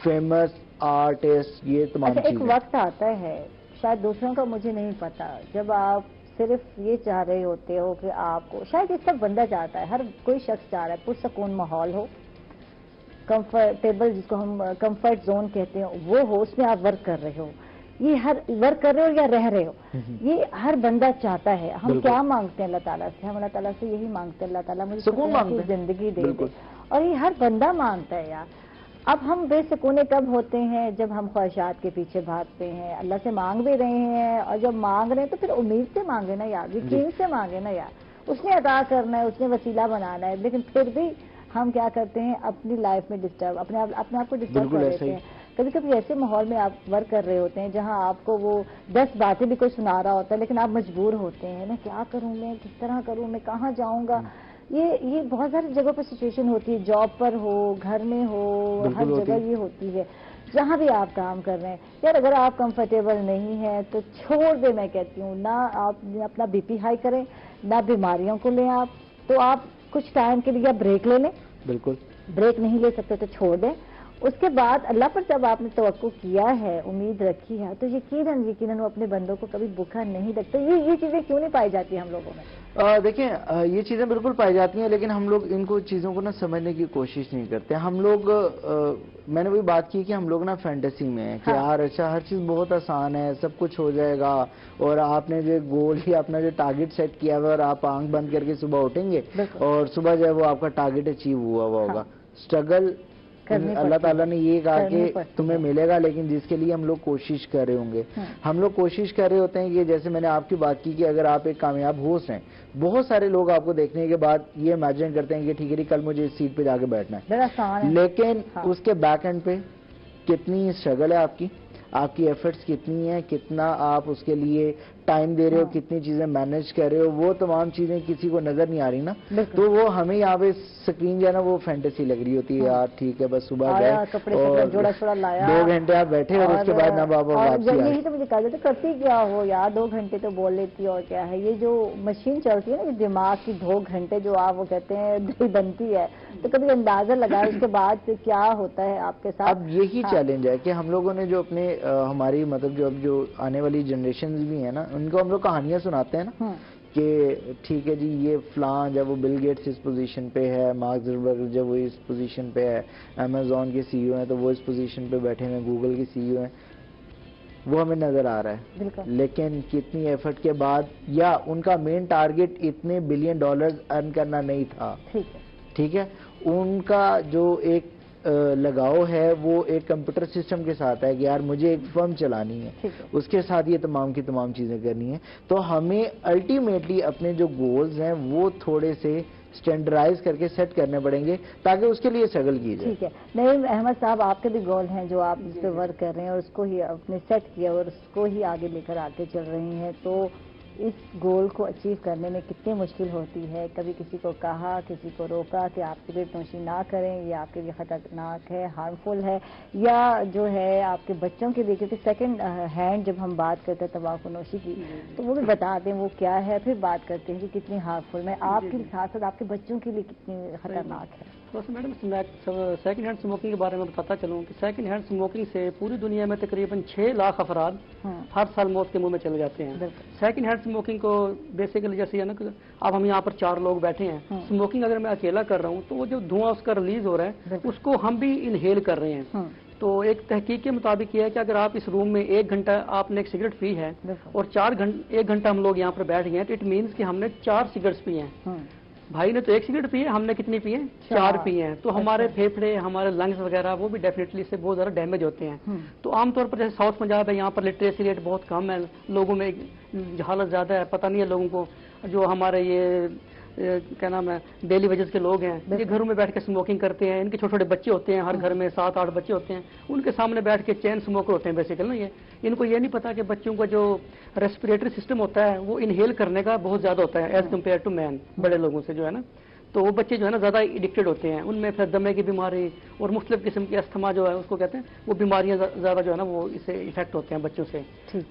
फेमस आर्टिस्ट, ये तमाम अच्छा, एक चीजें। वक्त आता है, शायद दूसरों का मुझे नहीं पता, जब आप सिर्फ ये चाह रहे होते हो कि आपको, शायद ये सब बंदा चाहता है, हर कोई शख्स चाह रहा है पुरसकून माहौल हो, कंफर्टेबल, जिसको हम कंफर्ट जोन कहते हैं, वो हो, उसमें आप वर्क कर रहे हो, ये हर वर्क कर रहे हो या रह रहे हो, ये हर बंदा चाहता है। हम क्या मांगते हैं अल्लाह ताला से? हम अल्लाह ताला से यही मांगते हैं, अल्लाह ताला मुझे सुकून की जिंदगी दे दे, और ये हर बंदा मांगता है यार। अब हम बेसुकूने कब होते हैं? जब हम ख्वाहिशात के पीछे भागते हैं, अल्लाह से मांग भी रहे हैं, और जब मांग रहे हैं तो फिर उम्मीद से मांगे ना यार, यकीन से मांगे ना यार, उसने अदा करना है, उसने वसीला बनाना है, लेकिन फिर भी हम क्या करते हैं, अपनी लाइफ में डिस्टर्ब, अपने आप को डिस्टर्ब कर देते हैं। कभी कभी ऐसे माहौल में आप वर्क कर रहे होते हैं जहां आपको वो 10 बातें भी कोई सुना रहा होता है, लेकिन आप मजबूर होते हैं, मैं क्या करूं, मैं किस तरह करूं, मैं कहाँ जाऊंगा। ये बहुत सारी जगहों पर सिचुएशन होती है, जॉब पर हो, घर में हो, हर जगह ये होती है, जहां भी आप काम कर रहे हैं। यार अगर आप कंफर्टेबल नहीं है तो छोड़ दे, मैं कहती हूँ, ना आप अपना बीपी हाई करें, ना बीमारियों को लें आप, तो आप कुछ टाइम के लिए ब्रेक ले लें। बिल्कुल, ब्रेक नहीं ले सकते तो छोड़ दें। उसके बाद अल्लाह पर जब आपने तवक्कुल किया है, उम्मीद रखी है, तो यकीनन वो अपने बंदों को कभी भूखा नहीं रखते। ये चीजें क्यों नहीं पाई जाती हम लोगों में? देखिए ये चीजें बिल्कुल पाई जाती हैं, लेकिन हम लोग इनको चीजों को ना समझने की कोशिश नहीं करते। हम लोग मैंने वही बात की कि हम लोग ना फैंटेसी में है कि यार अच्छा हर चीज बहुत आसान है, सब कुछ हो जाएगा, और आपने जो गोल ही अपना जो टारगेट सेट किया हुआ और आप आंख बंद करके सुबह उठेंगे और सुबह जो है वो आपका टारगेट अचीव हुआ होगा। स्ट्रगल अल्लाह ताला ने ये कहा कि तुम्हें मिलेगा, लेकिन जिसके लिए हम लोग कोशिश कर रहे होंगे। हम लोग कोशिश कर रहे होते हैं कि जैसे मैंने आपकी बात की कि अगर आप एक कामयाब होस्ट हैं, बहुत सारे लोग आपको देखने के बाद ये इमेजिन करते हैं कि ठीक है कल मुझे इस सीट पे जाके बैठना है, लेकिन उसके बैक एंड पे कितनी स्ट्रगल है आपकी एफर्ट्स कितनी है, कितना आप उसके लिए टाइम दे रहे हो, कितनी चीजें मैनेज कर रहे हो, वो तमाम चीजें किसी को नजर नहीं आ रही ना। तो वो हमें यहाँ पे स्क्रीन जो है ना वो फैंटेसी लग रही होती है, यार ठीक है बस सुबह गए और जोड़ा छोड़ा लाया, 2 घंटे आप बैठे और उसके बाद ना बाबा वापसी। यही तो मुझे कहा जाता, करती क्या हो यार, 2 घंटे तो बोल लेती और क्या है। ये जो मशीन चलती है ना, ये दिमाग की 2 घंटे जो आप वो कहते हैं दही बनती है, तो कभी अंदाजा लगाए उसके बाद क्या होता है आपके साथ। अब यही चैलेंज है कि हम लोगों ने जो अपने हमारी मतलब जो अब जो आने वाली जनरेशन भी है ना, उनको हम लोग कहानियां सुनाते हैं ना कि ठीक है जी ये फलां जब वो बिल गेट्स इस पोजीशन पे है, मार्क ज़करबर्ग जब वो इस पोजीशन पे है, अमेज़न के सीईओ हैं तो वो इस पोजीशन पे बैठे हैं, गूगल के सीईओ हैं, वो हमें नजर आ रहा है। लेकिन कितनी एफर्ट के बाद, या उनका मेन टारगेट इतने $बिलियन अर्न करना नहीं था, ठीक है, उनका जो एक लगाव है वो एक कंप्यूटर सिस्टम के साथ है कि यार मुझे एक फर्म चलानी है, उसके साथ ये तमाम की तमाम चीजें करनी है। तो हमें अल्टीमेटली अपने जो गोल्स हैं वो थोड़े से स्टैंडर्डाइज करके सेट करने पड़ेंगे ताकि उसके लिए स्ट्रगल की जाए। ठीक है, नहीं अहमद साहब, आपके भी गोल हैं जो आप इस पे वर्क कर रहे हैं और उसको ही आपने सेट किया और उसको ही आगे लेकर आके चल रही हैं, तो इस गोल को अचीव करने में कितनी मुश्किल होती है? कभी किसी को कहा, किसी को रोका कि आप सिगरेट नोशी ना करें, ये आपके लिए खतरनाक है, हार्मफुल है, या जो है आपके बच्चों के लिए, क्योंकि सेकंड हैंड जब हम बात करते हैं तंबाकू नोशी की तो वो भी बता दें वो क्या है, फिर बात करते हैं कि कितनी हार्मफुल है, आपके साथ साथ आपके बच्चों के लिए कितनी खतरनाक है। तो मैडम सेकंड हैंड स्मोकिंग के बारे में बताता चलूँ कि सेकंड हैंड स्मोकिंग से पूरी दुनिया में तकरीबन 6 लाख अफराद हर साल मौत के मुंह में चले जाते हैं। सेकंड हैंड स्मोकिंग को बेसिकली जैसे है ना, अब हम यहाँ पर 4 लोग बैठे हैं, स्मोकिंग अगर मैं अकेला कर रहा हूँ तो वो जो धुआं उसका रिलीज हो रहा है उसको हम भी इनहेल कर रहे हैं। तो एक तहकीक के मुताबिक ये है कि अगर आप इस रूम में 1 घंटा आपने एक सिगरेट पी है और 1 घंटा हम लोग यहाँ पर बैठ गए हैं, तो इट मीन्स कि हमने 4 सिगरेट्स पी हैं। भाई ने तो 1 सिगरेट पी है, हमने कितनी पी है? 4 पी हैं। तो हमारे फेफड़े, हमारे लंग्स वगैरह वो भी डेफिनेटली इससे बहुत ज़्यादा डैमेज होते हैं। तो आमतौर पर जैसे साउथ पंजाब है, यहाँ पर लिटरेसी रेट बहुत कम है, लोगों में जहालत ज़्यादा है, पता नहीं है लोगों को। जो हमारे ये क्या नाम है डेली वेजेस के लोग हैं, ये घरों में बैठ के स्मोकिंग करते हैं, इनके छोटे छोटे बच्चे होते हैं, हर घर में 7-8 बच्चे होते हैं, उनके सामने बैठ के चेन स्मोकर होते हैं बेसिकली ना। ये इनको ये नहीं पता कि बच्चों का जो रेस्पिरेटरी सिस्टम होता है वो इनहेल करने का बहुत ज़्यादा होता है एज कम्पेयर टू मैन, बड़े लोगों से जो है ना। तो वो बच्चे जो है ना ज़्यादा एडिक्टेड होते हैं, उनमें फिर दमे की बीमारी اور مختلف قسم کے استھما جو ہے اس کو کہتے ہیں وہ بیماریاں زیادہ جو ہے نا وہ اس سے افیکٹ ہوتے ہیں بچوں سے.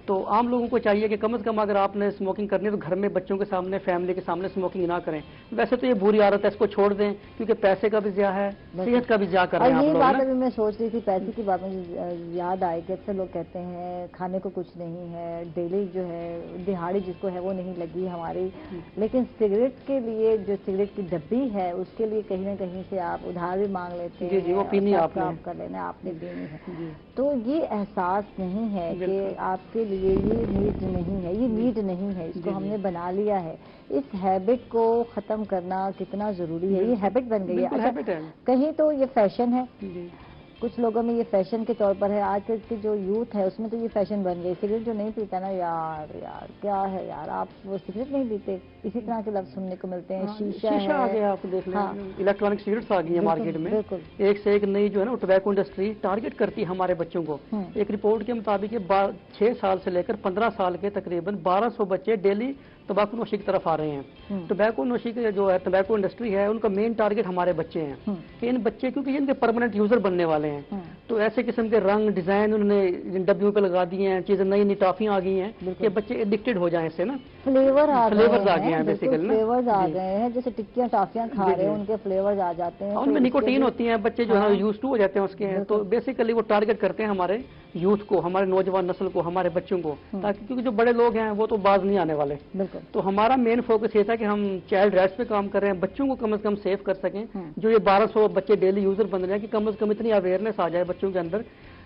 تو عام لوگوں کو چاہیے کہ کم از کم اگر آپ نے اسموکنگ کرنی ہے تو گھر میں بچوں کے سامنے فیملی کے سامنے اسموکنگ نہ کریں. ویسے تو یہ بری عادت ہے, اس کو چھوڑ دیں کیونکہ پیسے کا بھی ضیاع ہے, صحت کا بھی ضیاع کر رہے ہیں آپ یہی لوگ. بات ابھی میں سوچ رہی تھی, پیسے کی بات مجھے یاد آئی کہ اکثر لوگ کہتے ہیں کھانے کو کچھ نہیں ہے, ڈیلی جو ہے دہاڑی جس کو ہے وہ نہیں لگی ہماری, لیکن سگریٹ کے لیے جو سگریٹ کی ڈبی ہے اس کے لیے کہیں نہ کہیں سے آپ ادھار بھی مانگ لیتے ہیں. جی وہ پینی آپ نے, کام کر لینا آپ نے پینی ہے. تو یہ احساس نہیں ہے کہ آپ کے لیے یہ نیڈ نہیں ہے, یہ نیڈ نہیں ہے, اس کو ہم نے بنا لیا ہے. اس ہیبٹ کو ختم کرنا کتنا ضروری ہے, یہ ہیبٹ بن گئی ہے. کہیں تو یہ فیشن ہے, کچھ لوگوں میں یہ فیشن کے طور پر ہے. آج کل کی جو یوتھ ہے اس میں تو یہ فیشن بن گئی. سگریٹ جو نہیں پیتا نا, یار کیا ہے یار, آپ وہ سگریٹ نہیں پیتے, اسی طرح کے لفظ سننے کو ملتے ہیں. شیشہ آ گیا, آپ دیکھ لیں الیکٹرانک سگریٹس آ گئی ہیں مارکیٹ میں, ایک سے ایک نئی جو ہے نا ٹوبیکو انڈسٹری ٹارگٹ کرتی ہے ہمارے بچوں کو. ایک رپورٹ کے مطابق 6 سال سے لے کر 15 سال کے تقریباً 1200 بچے ڈیلی تمباکو نوشی کی طرف آ رہے ہیں. ٹوبیکو نوشی کی جو ہے ٹوبیکو انڈسٹری ہے ان کا مین ٹارگٹ ہمارے بچے ہیں کہ ان بچے کیونکہ ان کے پرماننٹ یوزر بننے والے ہیں. تو ایسے قسم کے رنگ ڈیزائن انہوں نے ڈبیوں پہ لگا دیے ہیں, چیزیں نئی نئی ٹافیاں آ گئی ہیں کہ بچے ایڈکٹڈ ہو جائیں اس سے نا. فلیورز آ گئے ہیں بیسیکلی, فلیورز آ گئے ہیں, جیسے ٹکیاں ٹافیاں کھا رہے ہیں ان کے فلیورز آ جاتے ہیں, ان میں نکوٹین ہوتی ہیں, بچے جو ہے یوز ٹو ہو جاتے ہیں اس کے. تو بیسیکلی وہ ٹارگٹ کرتے ہیں ہمارے یوتھ کو, ہمارے نوجوان نسل کو, ہمارے بچوں کو, تاکہ کیونکہ جو بڑے لوگ ہیں وہ تو باز نہیں آنے والے. تو ہمارا مین فوکس یہ تھا کہ ہم چائلڈ رائٹس پہ کام کر رہے ہیں, بچوں کو کم از کم سیف کر سکیں. جو یہ 1200 بچے ڈیلی یوزر بن رہے ہیں کہ کم از کم اتنی اویئرنیس آ جائے بچوں کے اندر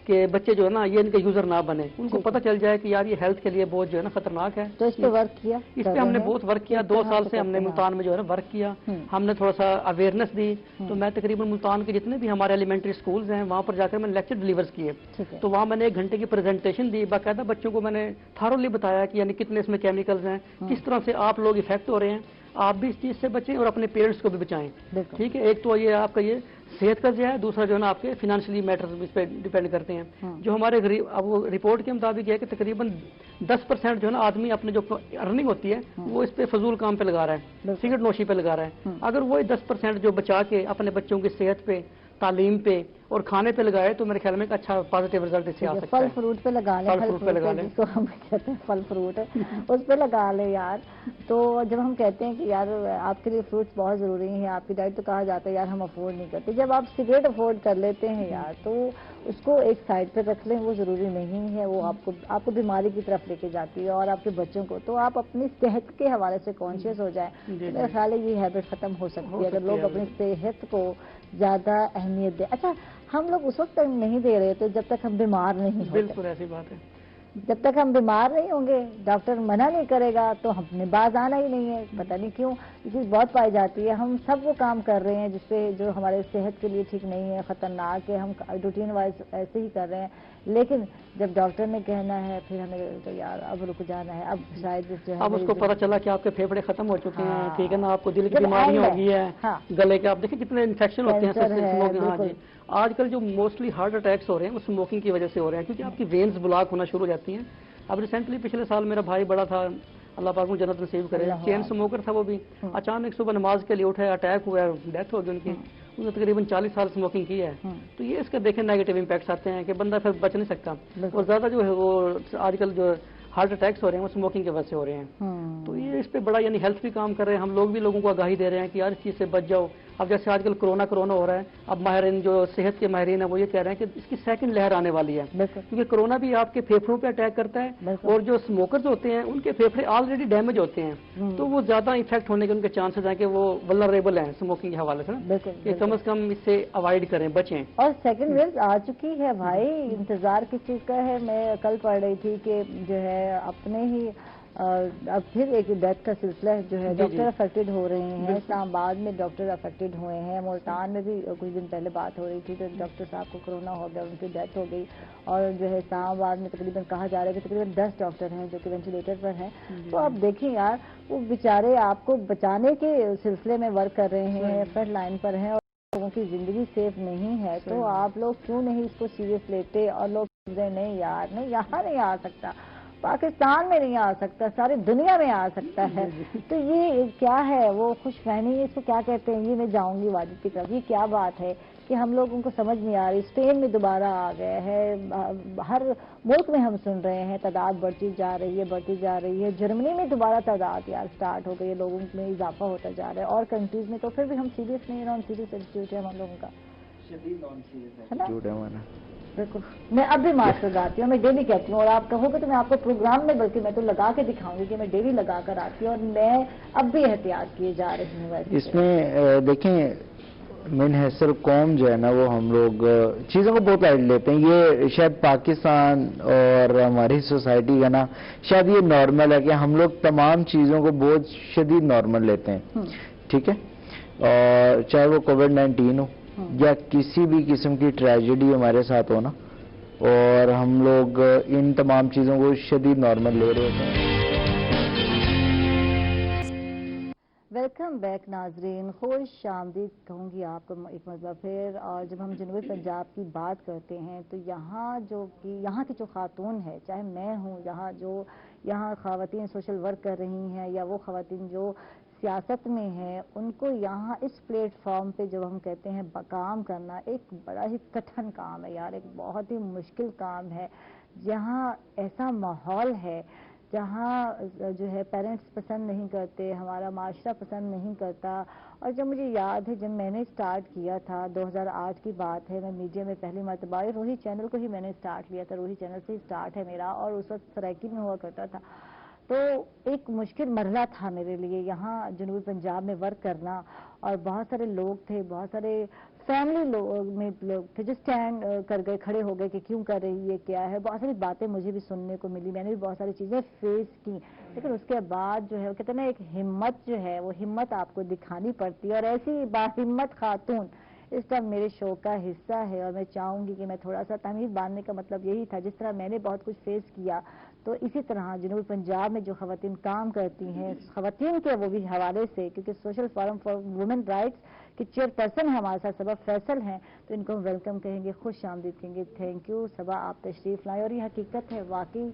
کہ بچے جو ہے نا یہ ان کے یوزر نہ بنے, ان کو پتہ چل جائے کہ یار یہ ہیلتھ کے لیے بہت جو ہے نا خطرناک ہے. تو اس پہ ورک کیا, اس پہ ہم نے بہت ورک کیا. 2 سال سے ہم نے ملتان میں جو ہے نا ورک کیا, ہم نے تھوڑا سا اویئرنیس دی. تو میں تقریباً ملتان کے جتنے بھی ہمارے ایلیمنٹری اسکولز ہیں وہاں پر جا کر میں نے لیکچر ڈلیورز کیے. تو وہاں میں نے 1 گھنٹے کی پریزنٹیشن دی, باقاعدہ بچوں کو میں نے تھارولی بتایا کہ یعنی کتنے اس میں کیمیکلز ہیں, کس طرح سے آپ لوگ افیکٹ ہو رہے ہیں. آپ بھی اس چیز سے بچیں اور اپنے پیرنٹس کو بھی بچائیں. ٹھیک ہے, ایک تو یہ آپ کا یہ صحت کا ضیاع ہے, دوسرا جو ہے نا آپ کے فائنینشلی میٹرز اس پہ ڈیپینڈ کرتے ہیں. جو ہمارے اب وہ رپورٹ کے مطابق ہے کہ تقریباً 10% جو ہے نا آدمی اپنے جو ارننگ ہوتی ہے وہ اس پہ فضول کام پہ لگا رہا ہے, سگریٹ نوشی پہ لگا رہا ہے. اگر وہ 10% جو بچا کے اپنے بچوں کی صحت پہ, تعلیم پہ اور کھانے پہ لگائے تو میرے خیال میں ایک اچھا پازیٹیو رزلٹ اس سے آ سکتا ہے. پھل فروٹ پہ لگا لیں, پھل فروٹ پہ لگا لیں, جس کو ہم کہتے ہیں پھل فروٹ اس پہ لگا لیں یار. تو جب ہم کہتے ہیں کہ یار آپ کے لیے فروٹس بہت ضروری ہیں, آپ کی ڈائٹ, تو کہا جاتا ہے یار ہم افورڈ نہیں کرتے. جب آپ سگریٹ افورڈ کر لیتے ہیں یار تو اس کو ایک سائڈ پہ رکھ لیں, وہ ضروری نہیں ہے, وہ آپ کو بیماری کی طرف لے کے جاتی ہے اور آپ کے بچوں کو. تو آپ اپنی صحت کے حوالے سے کانشیس ہو جائیں, میرا خیال ہے یہ ہیبٹ ختم ہو سکتی ہے اگر لوگ اپنی صحت کو زیادہ اہمیت دیں. اچھا, ہم لوگ اس وقت تک نہیں دے رہے تو جب تک ہم بیمار نہیں ہوتے. بالکل ایسی بات ہے, جب تک ہم بیمار نہیں ہوں گے, ڈاکٹر منع نہیں کرے گا تو ہم نے باز آنا ہی نہیں ہے. پتہ نہیں کیوں یہ چیز بہت پائی جاتی ہے. ہم سب وہ کام کر رہے ہیں جس پہ جو ہمارے صحت کے لیے ٹھیک نہیں ہے, خطرناک ہے, ہم روٹین وائز ایسے ہی کر رہے ہیں. لیکن جب ڈاکٹر نے کہنا ہے پھر ہمیں تو یار اب رک جانا ہے, اب شاید جو ہے اب اس کو پتہ چلا کہ آپ کے پھیپھڑے ختم ہو چکے ہیں, ٹھیک ہے نا, آپ کو دل کی بیماری ہو گئی ہے, گلے کے, آپ دیکھیں کتنے انفیکشن ہوتے ہیں. ہاں جی, آج کل جو موسٹلی ہارٹ اٹیکس ہو رہے ہیں وہ اسموکنگ کی وجہ سے ہو رہے ہیں کیونکہ آپ کی وینز بلاک ہونا شروع ہو جاتی ہیں. اب ریسنٹلی پچھلے سال میرا بھائی بڑا تھا, اللہ پاک کو جنت نصیب کرے, چین اسموکر تھا وہ بھی, اچانک صبح نماز کے لیے اٹھے, اٹیک ہوا, ڈیتھ ہو گئی ان کی. انہوں نے تقریباً 40 سال اسموکنگ کی ہے. تو یہ اس کے دیکھیں نیگیٹو امپیکٹس آتے ہیں کہ بندہ پھر بچ نہیں سکتا. اور زیادہ جو ہے وہ آج کل جو ہارٹ اٹیکس ہو رہے ہیں وہ اسموکنگ کی وجہ سے ہو رہے ہیں. تو یہ اس پہ بڑا یعنی ہیلتھ بھی کام کر رہے ہیں, ہم لوگ بھی لوگوں کو آگاہی دے رہے ہیں کہ یار اس چیز سے بچ جاؤ. اب جیسے آج کل کرونا ہو رہا ہے, اب ماہرین جو صحت کے ماہرین ہیں وہ یہ کہہ رہے ہیں کہ اس کی سیکنڈ لہر آنے والی ہے, کیونکہ کرونا بھی آپ کے پھیپھڑوں پہ اٹیک کرتا ہے, اور جو اسموکرز ہوتے ہیں ان کے پھیپھڑے آلریڈی ڈیمیج ہوتے ہیں, تو وہ زیادہ افیکٹ ہونے کے ان کے چانسز ہیں کہ وہ ولنریبل ہیں اسموکنگ کے حوالے سے, کہ کم از کم اس سے اوائڈ کریں, بچیں. اور سیکنڈ ویو آ چکی ہے بھائی, انتظار کس چیز کا ہے. میں کل پڑھ رہی تھی کہ جو ہے اپنے ہی اب پھر ایک ڈیتھ کا سلسلہ جو ہے, ڈاکٹر افیکٹڈ ہو رہے ہیں. اسلام آباد میں ڈاکٹر افیکٹڈ ہوئے ہیں, ملتان میں بھی کچھ دن پہلے بات ہو رہی تھی تو ڈاکٹر صاحب کو کرونا ہو گیا, ان کی ڈیتھ ہو گئی. اور جو ہے اسلام آباد میں تقریباً کہا جا رہا ہے کہ تقریباً 10 ڈاکٹر ہیں جو کہ وینٹیلیٹر پر ہیں. تو آپ دیکھیں یار وہ بیچارے آپ کو بچانے کے سلسلے میں ورک کر رہے ہیں, فرنٹ لائن پر ہیں, اور لوگوں کی زندگی سیف نہیں ہے. تو آپ لوگ کیوں نہیں اس کو سیریس لیتے, اور لوگ نہیں یار نہیں یہاں نہیں آ سکتا, پاکستان میں نہیں آ سکتا, ساری دنیا میں آ سکتا ہے. تو یہ کیا ہے وہ خوش فہمی, اس کو کیا کہتے ہیں, یہ میں جاؤں گی واجد کی طرف, یہ کیا بات ہے کہ हम लोगों को समझ नहीं आ रही। स्पेन में दोबारा आ गया है, हर मुल्क में हम सुन रहे हैं तादाद बढ़ती जा रही है। जर्मनी में दोबारा तादाद यार स्टार्ट हो गई है, लोगों में इजाफा होता जा रहा है, और कंट्रीज में तो फिर भी हम सीरियस नहीं, नॉन सीरियस एटीट्यूड है हम लोगों का, है ना? बिल्कुल। मैं अब भी मास्क लगाती हूँ, मैं डेली कहती हूँ, और आप कहोगे तो मैं आपको प्रोग्राम में बल्कि मैं तो लगा के दिखाऊंगी कि मैं डेली लगा कर आती हूँ, और मैं अब भी एहतियात किए जा रही हूँ। इसमें देखें मिन हैसर कौम जो है ना, वो हम लोग चीज़ों को बहुत लाइट लेते हैं। ये शायद पाकिस्तान और हमारी सोसाइटी का ना शायद ये नॉर्मल है कि हम लोग तमाम चीज़ों को बहुत शदीद नॉर्मल लेते हैं, ठीक है? और चाहे वो कोविड-19 हो या किसी भी किस्म की ट्रेजेडी हमारे साथ हो ना, और हम लोग इन तमाम चीज़ों को शदीद नॉर्मल ले रहे होते हैं। वेलकम बैक नाजरीन, खुश आमदीद कहूँगी आपको एक मरतबा फिर। और जब हम जनूबी पंजाब की बात करते हैं तो यहाँ की जो खातून है, चाहे मैं हूँ, यहाँ ख़वातीन सोशल वर्क कर रही हैं, या वो ख़वातीन जो सियासत में है, उनको यहाँ इस प्लेटफॉर्म पे जब हम कहते हैं काम करना एक बड़ा ही कठिन काम है यार, एक बहुत ही मुश्किल काम है। जहाँ ऐसा माहौल है जहाँ जो है पेरेंट्स पसंद नहीं करते, हमारा माशरा पसंद नहीं करता। और जब मुझे याद है जब मैंने स्टार्ट किया था, 2008 की बात है, मैं मीडिया में पहली मरतबा रूही चैनल को ही मैंने स्टार्ट लिया था, रूही चैनल से स्टार्ट है मेरा, और उस वक्त सराइकी में हुआ करता था। तो एक मुश्किल मरहला था मेरे लिए यहाँ जनूबी पंजाब में वर्क करना, और बहुत सारे लोग थे, बहुत सारे फैमिली लोग थे जो स्टैंड कर गए, खड़े हो गए कि क्यों कर रही है, क्या है। बहुत सारी बातें मुझे भी सुनने को मिली, मैंने भी बहुत सारी चीज़ें फेस की, लेकिन उसके बाद जो है वो कहते हैं ना, एक हिम्मत जो है वो हिम्मत आपको दिखानी पड़ती है। और ऐसी बाहिम्मत खातून इस टाइम मेरे शो का हिस्सा है, और मैं चाहूँगी कि मैं थोड़ा सा तमीज़ बांधने का मतलब यही था, जिस तरह मैंने बहुत कुछ फेस किया, तो इसी तरह जनूबी पंजाब में जो ख़वातीन काम करती हैं, ख़वातीन के वो भी हवाले से, क्योंकि social forum for women rights की चेयरपर्सन है हमारे साथ सबा फैसल हैं, तो इनको हम वेलकम कहेंगे, खुश आमदीद कहेंगे। थैंक यू सबा, आप तशरीफ़ लाए। और ये हकीकत है वाकई,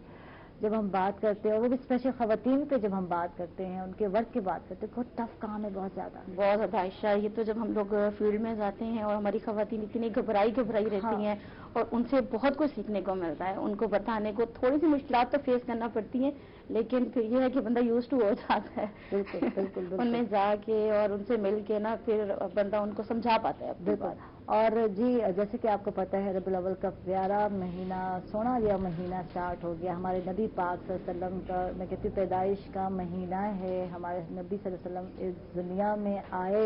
जब हम बात करते हैं, और वो भी स्पेशल ख़वातीन पे जब हम बात करते हैं, उनके वर्क की बात करते हैं, बहुत टफ काम है, बहुत ज़्यादा आयशा। ये तो जब हम लोग फील्ड में जाते हैं और हमारी ख़वातीन इतनी घबराई रहती हैं, और उनसे बहुत कुछ सीखने को मिलता है, उनको बताने को थोड़ी सी मुश्किलात तो फेस करना पड़ती हैं, लेकिन फिर ये है कि बंदा यूज टू हो जाता है। बिल्कुल बिल्कुल उनमें जाके और उनसे मिल के ना, फिर बंदा उनको समझा पाता है अपनी बात। और जी जैसे कि आपको पता है, रबीउल अव्वल का प्यारा महीना, सोना या महीना स्टार्ट हो गया, हमारे नबी पाक सल्लल्लाहु अलैहि वसल्लम का, मैं कहती हूँ पैदाइश का महीना है। हमारे नबी सल्लल्लाहु अलैहि वसल्लम इस दुनिया में आए,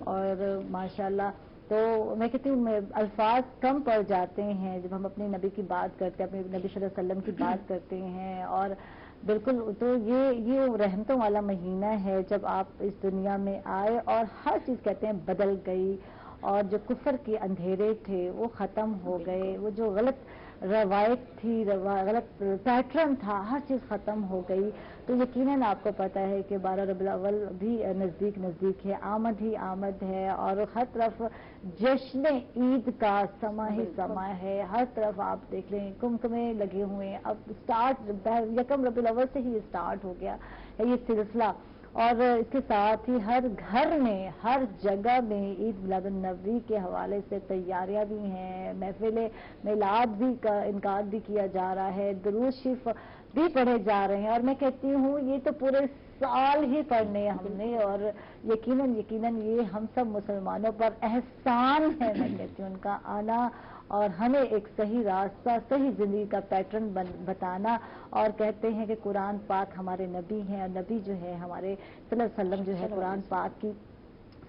और माशाल्लाह, तो मैं कहती हूँ अल्फाज कम पड़ जाते हैं जब हम अपने नबी की बात करते हैं, अपने नबी सल्लल्लाहु अलैहि वसल्लम की बात करते हैं। और बिल्कुल, तो ये रहमतों वाला महीना है जब आप इस दुनिया में आए, और हर चीज़ कहते हैं बदल गई, और जो कुफर के अंधेरे थे वो ख़त्म हो गए, वो जो गलत रवायत थी, गलत पैटर्न था, हर चीज़ ख़त्म हो गई। तो यकीनन आपको पता है कि 12 रबीउल अव्वल भी नज़दीक है, आमद ही आमद है, और हर तरफ जश्न ईद का समा ही समा है। हर तरफ आप देख लें कुमकुमे लगे हुए हैं। अब स्टार्ट यकम रबीउल अव्वल से ही स्टार्ट हो गया है ये सिलसिला, और इसके साथ ही हर घर में, हर जगह में ईद मिलादुन नबी के हवाले से तैयारियां भी हैं, महफिल मिलाद भी का इनकार भी किया जा रहा है, दुरूद शरीफ भी पढ़े जा रहे हैं। और मैं कहती हूँ ये तो पूरे साल ही पढ़ने हमने, और यकीनन ये हम सब मुसलमानों पर एहसान है, मैं कहती हूँ उनका आना, और हमें एक सही रास्ता, सही जिंदगी का पैटर्न बताना। और कहते हैं कि कुरान पाक हमारे नबी हैं, और नबी जो है हमारे सल्लल्लाहु अलैहि वसल्लम जो है कुरान पाक की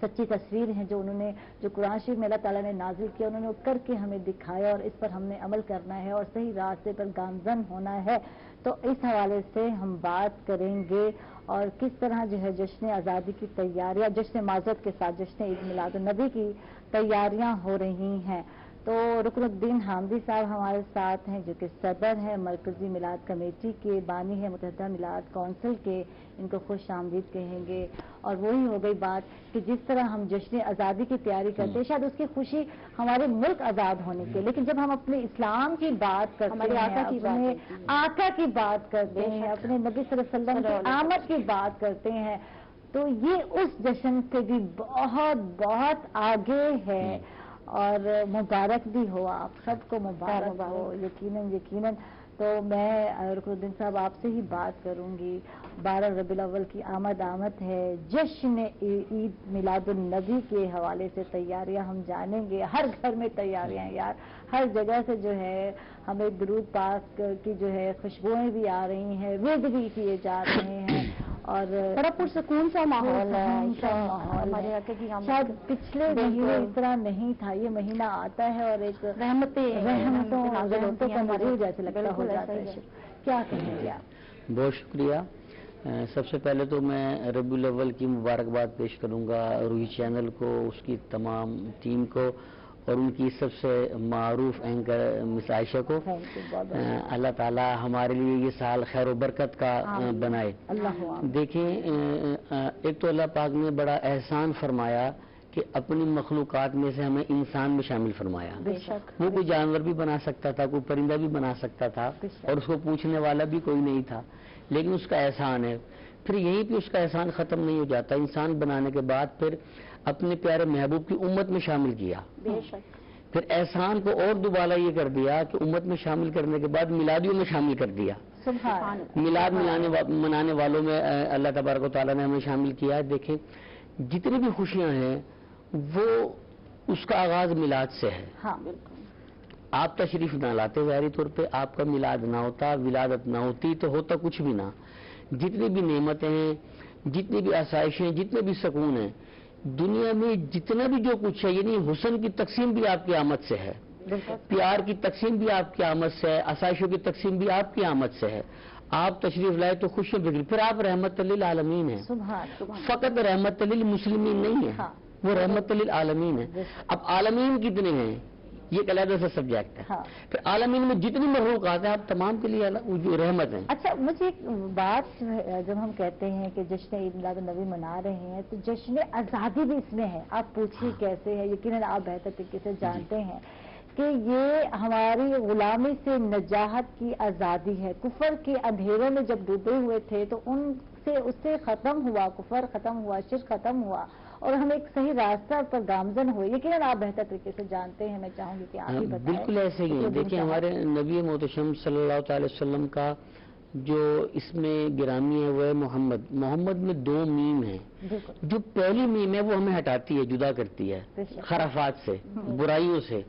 सच्ची तस्वीर हैं, जो कुरान शरीफ में अल्लाह ताला ने नाजिल किया, उन्होंने करके हमें दिखाया, और इस पर हमने अमल करना है और सही रास्ते पर गामजन होना है। तो इस हवाले से हम बात करेंगे, और किस तरह जो है जश्न आज़ादी की तैयारियां, जश्न माज़रत के साथ जश्न ईद मिलादुन नबी की तैयारियां हो रही हैं। तो रुकनुद्दीन हामिदी साहब हमारे साथ हैं, जो कि सदर हैं मरकजी मिलाद कमेटी के, बानी है मुतहदा मिलाद कौंसिल के, इनको खुश आमदीद कहेंगे। और वही हो गई बात कि जिस तरह हम जश्न आज़ादी की तैयारी करते हैं, शायद उसकी खुशी हमारे मुल्क आज़ाद होने के, लेकिन जब हम अपने इस्लाम की बात करते हैं, अपने आका की बात करते हैं, अपने नबी सल्लल्लाहु अलैहि वसल्लम की आमद की बात करते हैं, तो ये उस जश्न से भी बहुत बहुत आगे है। اور مبارک بھی ہو، آپ سب کو مبارک ہو یقیناً یقیناً. تو میں رکن الدین صاحب آپ سے ہی بات کروں گی. 12 ربیع الاول کی آمد ہے، جشن عید میلاد النبی کے حوالے سے تیاریاں ہم جانیں گے. ہر گھر میں تیاریاں یار، ہر جگہ سے جو ہے ہمیں درود پاک کی جو ہے خوشبوئیں بھی آ رہی ہیں، ورد بھی کیے جا رہے ہیں اور بڑا پرسکون سا ماحول ہے. شاید پچھلے مہینے اس طرح نہیں تھا. یہ مہینہ آتا ہے اور ایک رحمتوں کا نزول جیسے لگتا ہو جاتا ہے. کیا کہیں گے آپ؟ بہت شکریہ. سب سے پہلے تو میں ربیع الاول کی مبارکباد پیش کروں گا روہی چینل کو، اس کی تمام ٹیم کو اور ان کی سب سے معروف اینکر مس عائشہ کو. اللہ تعالی ہمارے لیے یہ سال خیر و برکت کا بنائے. دیکھیں، ایک تو اللہ پاک نے بڑا احسان فرمایا کہ اپنی مخلوقات میں سے ہمیں انسان میں شامل فرمایا. وہ کوئی جانور بھی بنا سکتا تھا، کوئی پرندہ بھی بنا سکتا تھا اور اس کو پوچھنے والا بھی کوئی نہیں تھا، لیکن اس کا احسان ہے. پھر یہیں پہ اس کا احسان ختم نہیں ہو جاتا. انسان بنانے کے بعد پھر اپنے پیارے محبوب کی امت میں شامل کیا. پھر احسان کو اور دوبارہ یہ کر دیا کہ امت میں شامل کرنے کے بعد میلادیوں میں شامل کر دیا. میلاد منانے والوں میں اللہ تبارک و تعالیٰ نے ہمیں شامل کیا ہے. دیکھیں، جتنی بھی خوشیاں ہیں وہ اس کا آغاز میلاد سے ہے. آپ تشریف نہ لاتے ظاہری طور پہ، آپ کا میلاد نہ ہوتا، ولادت نہ ہوتی تو ہوتا کچھ بھی نہ. جتنی بھی نعمتیں ہیں، جتنی بھی آسائشیں ہیں، جتنے بھی سکون ہیں دنیا میں، جتنا بھی جو کچھ ہے، یعنی حسن کی تقسیم بھی آپ کی آمد سے ہے، پیار کی تقسیم بھی آپ کی آمد سے ہے، آسائشوں کی تقسیم بھی آپ کی آمد سے ہے. آپ تشریف لائے تو خوشیاں بگڑی. پھر آپ رحمت للعالمین ہیں. فقط رحمت للمسلمین نہیں ہے، وہ رحمت للعالمین ہے. اب عالمین کتنے ہیں یہ ایک علیحدہ سے سبجیکٹ ہے. پھر عالمین میں جتنی مخلوقات ہیں آپ تمام کے لیے رحمت ہیں. اچھا، مجھے ایک بات جب ہم کہتے ہیں کہ جشن عید میلاد النبی منا رہے ہیں تو جشن آزادی بھی اس میں ہے. آپ پوچھیے کیسے ہے، یقیناً آپ بہتر طریقے سے جانتے ہیں کہ یہ ہماری غلامی سے نجات کی آزادی ہے. کفر کے اندھیروں میں جب ڈوبے ہوئے تھے تو اس سے ختم ہوا، کفر ختم ہوا، شرک ختم ہوا اور ہم ایک صحیح راستہ پر گامزن ہوئے. یقیناً آپ بہتر طریقے سے جانتے ہیں، میں چاہوں گی کہ آپ ہی بتائیں. بالکل ایسے ہی ہے. دیکھیں، ہمارے نبی محتشم صلی اللہ تعالی وسلم کا جو اس میں گرامی ہے وہ ہے محمد. محمد میں 2 میم ہیں. جو پہلی میم ہے وہ ہمیں ہٹاتی ہے، جدا کرتی ہے خرافات سے، برائیوں سے،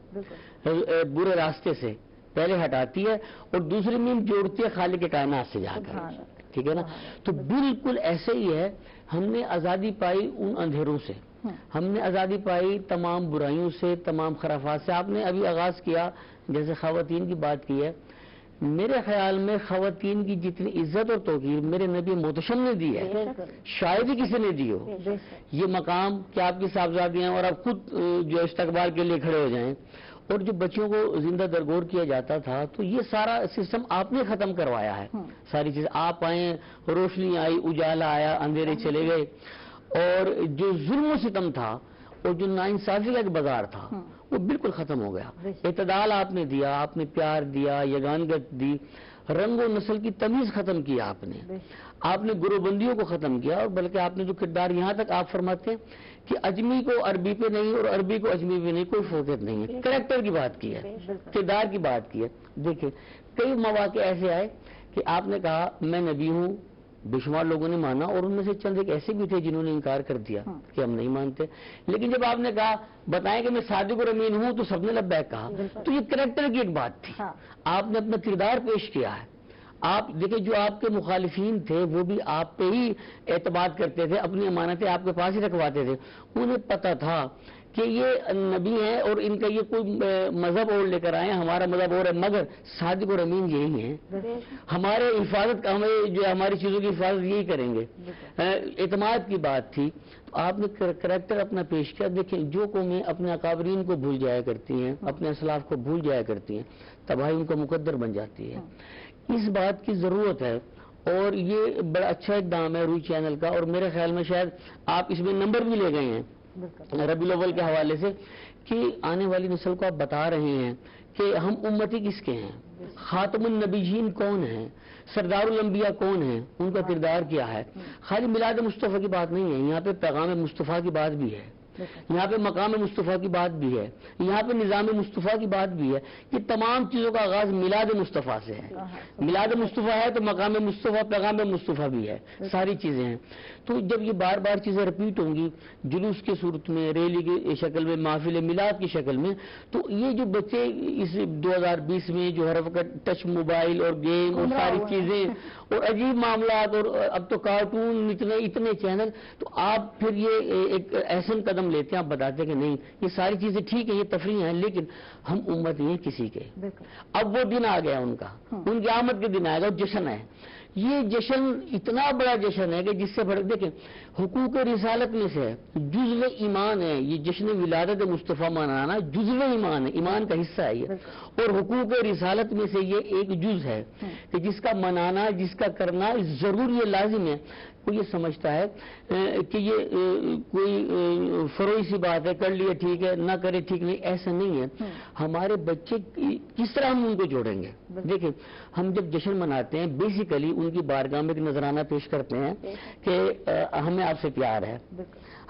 برے راستے سے پہلے ہٹاتی ہے، اور دوسری میم جوڑتی ہے خالق کائنات سے جا کر. ٹھیک ہے نا؟ تو بالکل ایسے ہی ہے. ہم نے آزادی پائی ان اندھیروں سے، ہم نے آزادی پائی تمام برائیوں سے، تمام خرافات سے. آپ نے ابھی آغاز کیا جیسے خواتین کی بات کی ہے. میرے خیال میں خواتین کی جتنی عزت اور توقیر میرے نبی محتشم نے دی ہے شاید ہی کسی نے دی ہو. یہ مقام کہ آپ کی صاحبزادیاں اور آپ خود جو استقبال کے لیے کھڑے ہو جائیں، اور جو بچوں کو زندہ درگور کیا جاتا تھا، تو یہ سارا سسٹم آپ نے ختم کروایا ہے. ساری چیز آپ آئیں، روشنی آئی، اجالا آیا، اندھیرے چلے گئے. اور جو ظلم و ستم تھا اور جو ناانصافی کا ایک بازار تھا وہ بالکل ختم ہو گیا. اعتدال آپ نے دیا، آپ نے پیار دیا، یگانگت دی، رنگ و نسل کی تمیز ختم کیا. آپ نے گروہ بندیوں کو ختم کیا. اور بلکہ آپ نے جو کردار، یہاں تک آپ فرماتے ہیں کہ اجمی کو عربی پہ نہیں اور عربی کو اجمی پہ نہیں، کوئی فوقیت نہیں ہے. کریکٹر کی بات کی ہے، کردار کی بات کی ہے. دیکھیں، کئی مواقع ایسے آئے کہ آپ نے کہا میں نبی ہوں، بے شمار لوگوں نے مانا، اور ان میں سے چند ایک ایسے بھی تھے جنہوں نے انکار کر دیا کہ ہم نہیں مانتے. لیکن جب آپ نے کہا بتائیں کہ میں صادق اور امین ہوں تو سب نے لبیک کہا. تو یہ کریکٹر کی ایک بات تھی. آپ نے اپنا کردار پیش کیا ہے. آپ دیکھیں، جو آپ کے مخالفین تھے وہ بھی آپ پہ ہی اعتماد کرتے تھے، اپنی امانتیں آپ کے پاس ہی رکھواتے تھے. انہیں پتا تھا کہ یہ نبی ہیں اور ان کا یہ کوئی مذہب اور لے کر آئے ہیں، ہمارا مذہب اور ہے، مگر صادق اور امین یہی ہیں. ہمارے حفاظت کا، ہمیں جو ہماری چیزوں کی حفاظت یہی کریں گے. اعتماد کی بات تھی. تو آپ نے کریکٹر اپنا پیش کیا. دیکھیں، جو قومیں اپنے اکابرین کو بھول جایا کرتی ہیں، اپنے اسلاف کو بھول جایا کرتی ہیں، تباہی ان کا مقدر بن جاتی ہے. اس بات کی ضرورت ہے اور یہ بڑا اچھا اقدام ہے روئی چینل کا. اور میرے خیال میں شاید آپ اس میں نمبر بھی لے گئے ہیں ربیع الاول کے حوالے سے کہ آنے والی نسل کو آپ بتا رہے ہیں کہ ہم امتی کس کے ہیں، خاتم النبیین کون ہیں، سردار الانبیاء کون ہیں، ان کا کردار کیا ہے. خالی میلاد مصطفیٰ کی بات نہیں ہے، یہاں پہ پیغام مصطفیٰ کی بات بھی ہے. यहाँ पे मकाम मुस्तफ़ा की बात भी है, यहाँ पे निज़ाम मुस्तफ़ा की बात भी है कि तमाम चीज़ों का आगाज मिलाद मुस्तफ़ा से है। मिलाद मुस्तफ़ा है तो मकाम मुस्तफ़ा पैगाम मुस्तफ़ा भी है, सारी चीज़ें हैं। तो जब ये बार बार चीज़ें रिपीट होंगी जुलूस की सूरत में, रैली की शक्ल में, महफिल मिलाद की शक्ल में, तो ये जो बच्चे इस 2020 में जो हर वक्त टच मोबाइल और गेम और सारी चीज़ें और अजीब मामलात और अब तो कार्टून इतने चैनल, तो आप फिर ये एक ऐसा कदम लेते हैं, आप बताते हैं कि नहीं ये सारी चीजें ठीक है, ये तफरी हैं, लेकिन हम उम्मत नहीं है किसी के। अब वो दिन आ गया उनका, उनकी आमद के दिन आएगा, जश्न है। ये जश्न इतना बड़ा जश्न है कि जिससे बड़े देखें हुकूक रिसालत में से जुज़्व ईमान है ये जश्न विलादत मुस्तफ़ा मनाना, जुज़्व ईमान है, ईमान का हिस्सा है ये, और हुकूक रिसालत में से ये एक जुज़ है कि जिसका मनाना, जिसका करना जरूर ये लाजिम है। वो ये समझता है कि ये कोई फरोई सी बात है, कर लिए ठीक है, ना करे ठीक नहीं, ऐसा नहीं है। हमारे बच्चे किस तरह हम उनको जोड़ेंगे? देखिए हम जब जश्न मनाते हैं बेसिकली उनकी बारगाह में एक नजराना पेश करते हैं कि हमें आपसे प्यार है,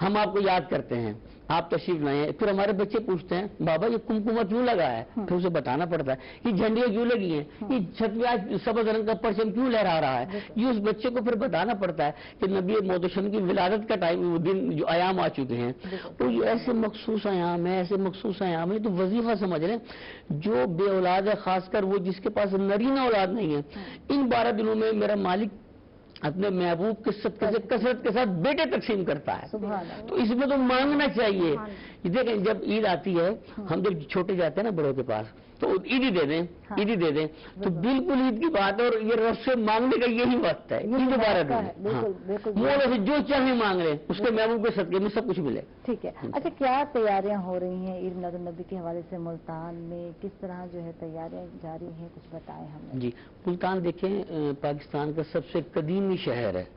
हम आपको याद करते हैं, आप तशरीफ लाए। फिर हमारे बच्चे पूछते हैं बाबा ये कुमकुमा क्यों लगा है? फिर उसे बताना पड़ता है कि झंडियां क्यों लगी हैं, ये छत पे आज सफेद रंग का परचम क्यों लहरा रहा है। ये उस बच्चे को फिर बताना पड़ता है कि नबी मोहतशम की विलादत का टाइम, वो दिन जो आयाम आ चुके हैं, तो ये ऐसे मखसूस आयाम है, ऐसे मखसूस आयाम है। तो वजीफा समझ लें जो बे औलाद है, खासकर वो जिसके पास नरीना औलाद नहीं है, इन 12 दिनों में मेरा मालिक अपने महबूब के सदक़े से कसरत के साथ बेटे तकसीम करता है। तो इसमें तो मांगना चाहिए। देखें जब ईद आती है, हम जब छोटे जाते हैं ना बड़ों के पास, तो ईद ही दे दें, ईद ही दे दें, तो बिल्कुल ईद की बात है। और ये रब से मांगने का यही वक्त है, ईद मुबारक है। मोहल्ले से जो चाहे मांग रहे, उसके महबूब के सदक़े में सब कुछ मिले। ठीक है। अच्छा, क्या तैयारियां हो रही हैं ईद मिलाद नबी के हवाले से मुल्तान में? किस तरह जो है तैयारियां जारी हैं, कुछ बताएं हमें। जी, मुल्तान देखें पाकिस्तान का सबसे कदीमी शहर है।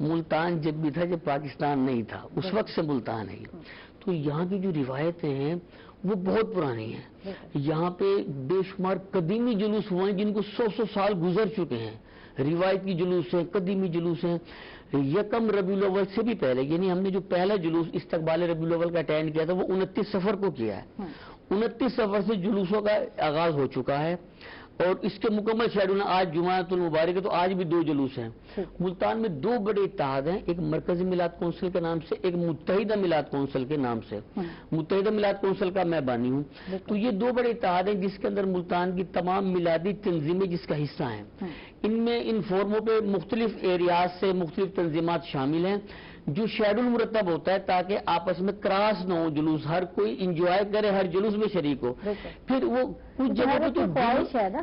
मुल्तान जब भी था जब पाकिस्तान नहीं था, उस वक्त से मुल्तान है। तो यहाँ की जो रिवायतें हैं वो बहुत पुरानी हैं। यहाँ पे बेशुमार कदीमी जुलूस हुए हैं जिनको 100 साल गुजर चुके हैं। रिवायत की जुलूस है, कदीमी जुलूस हैं। यकम रबीउल अव्वल से भी पहले, यानी हमने जो पहला जुलूस इस्तकबाल रबीउल अव्वल का अटेंड किया था वो 29 सफर को किया है। 29 सफर से जुलूसों का आगाज हो चुका है और इसके मुकम्मल शेड्यूल आज जुमातुल मुबारक है, तो आज भी 2 जुलूस हैं। मुल्तान में 2 बड़े इत्तेहाद हैं, एक मरकजी मिलाद कौंसिल के नाम से, एक मुत्तहिदा मिलाद कौंसिल के नाम से। मुत्तहिदा मिलाद कौंसिल का मैं बानी हूँ। तो ये 2 बड़े इत्तेहाद हैं जिसके अंदर मुल्तान की तमाम मिलादी तंजीमें जिसका हिस्सा हैं। इनमें इन फोरमों पे मुख्तलिफ एरियाज से मुख्तलिफ तंजीमात शामिल हैं। जो शेड्यूल मुरतब होता है ताकि आपस में क्रॉस न हो जुलूस, हर कोई इंजॉय करे, हर जुलूस में शरीक हो। फिर वो कुछ जगह पे तो ख्वाहिश है ना,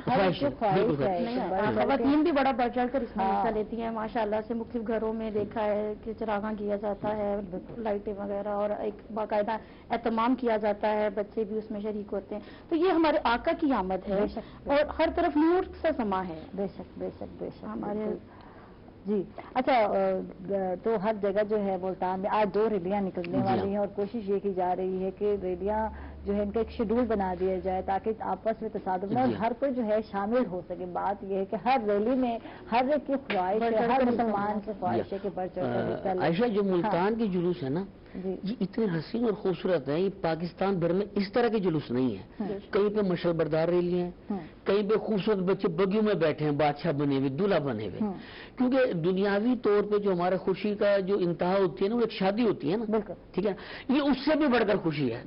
खवातीन भी बड़ा बढ़ चढ़ कर इसमें हिस्सा लेती हैं माशाल्लाह से। मुख्तलिफ घरों में देखा है कि चरागां किया जाता है, लाइटें वगैरह, और एक बाकायदा एहतमाम किया जाता है, बच्चे भी उसमें शरीक होते हैं। तो ये हमारे आका की आमद है और हर तरफ नूर सा समा है। बेशक बेशक बेशक हमारे जी। अच्छा, तो हर जगह जो है मुल्तान में आज 2 रैलियां निकलने वाली हैं और कोशिश ये की जा रही है कि रैलियां जो है इनका एक शेड्यूल बना दिया जाए ताकि आपस में तसादुम न, और हर कोई जो है शामिल हो सके। बात यह है कि हर रैली में हर एक की ख्वाहिश है, हर मुसलमान की ख्वाहिश है कि बढ़ चढ़। आयशा जो मुल्तान की जुलूस है ना, ये इतने हसीन और खूबसूरत है, ये पाकिस्तान भर में इस तरह के जुलूस नहीं है। कहीं पे मशल बरदार रैली है, कहीं पे खूबसूरत बच्चे बगियों में बैठे हैं, बादशाह बने हुए, दूल्हा बने हुए। क्योंकि दुनियावी तौर पे जो हमारे खुशी का जो इंतहा होती है ना, वो एक शादी होती है ना, ठीक है, ये उससे भी बढ़कर खुशी है।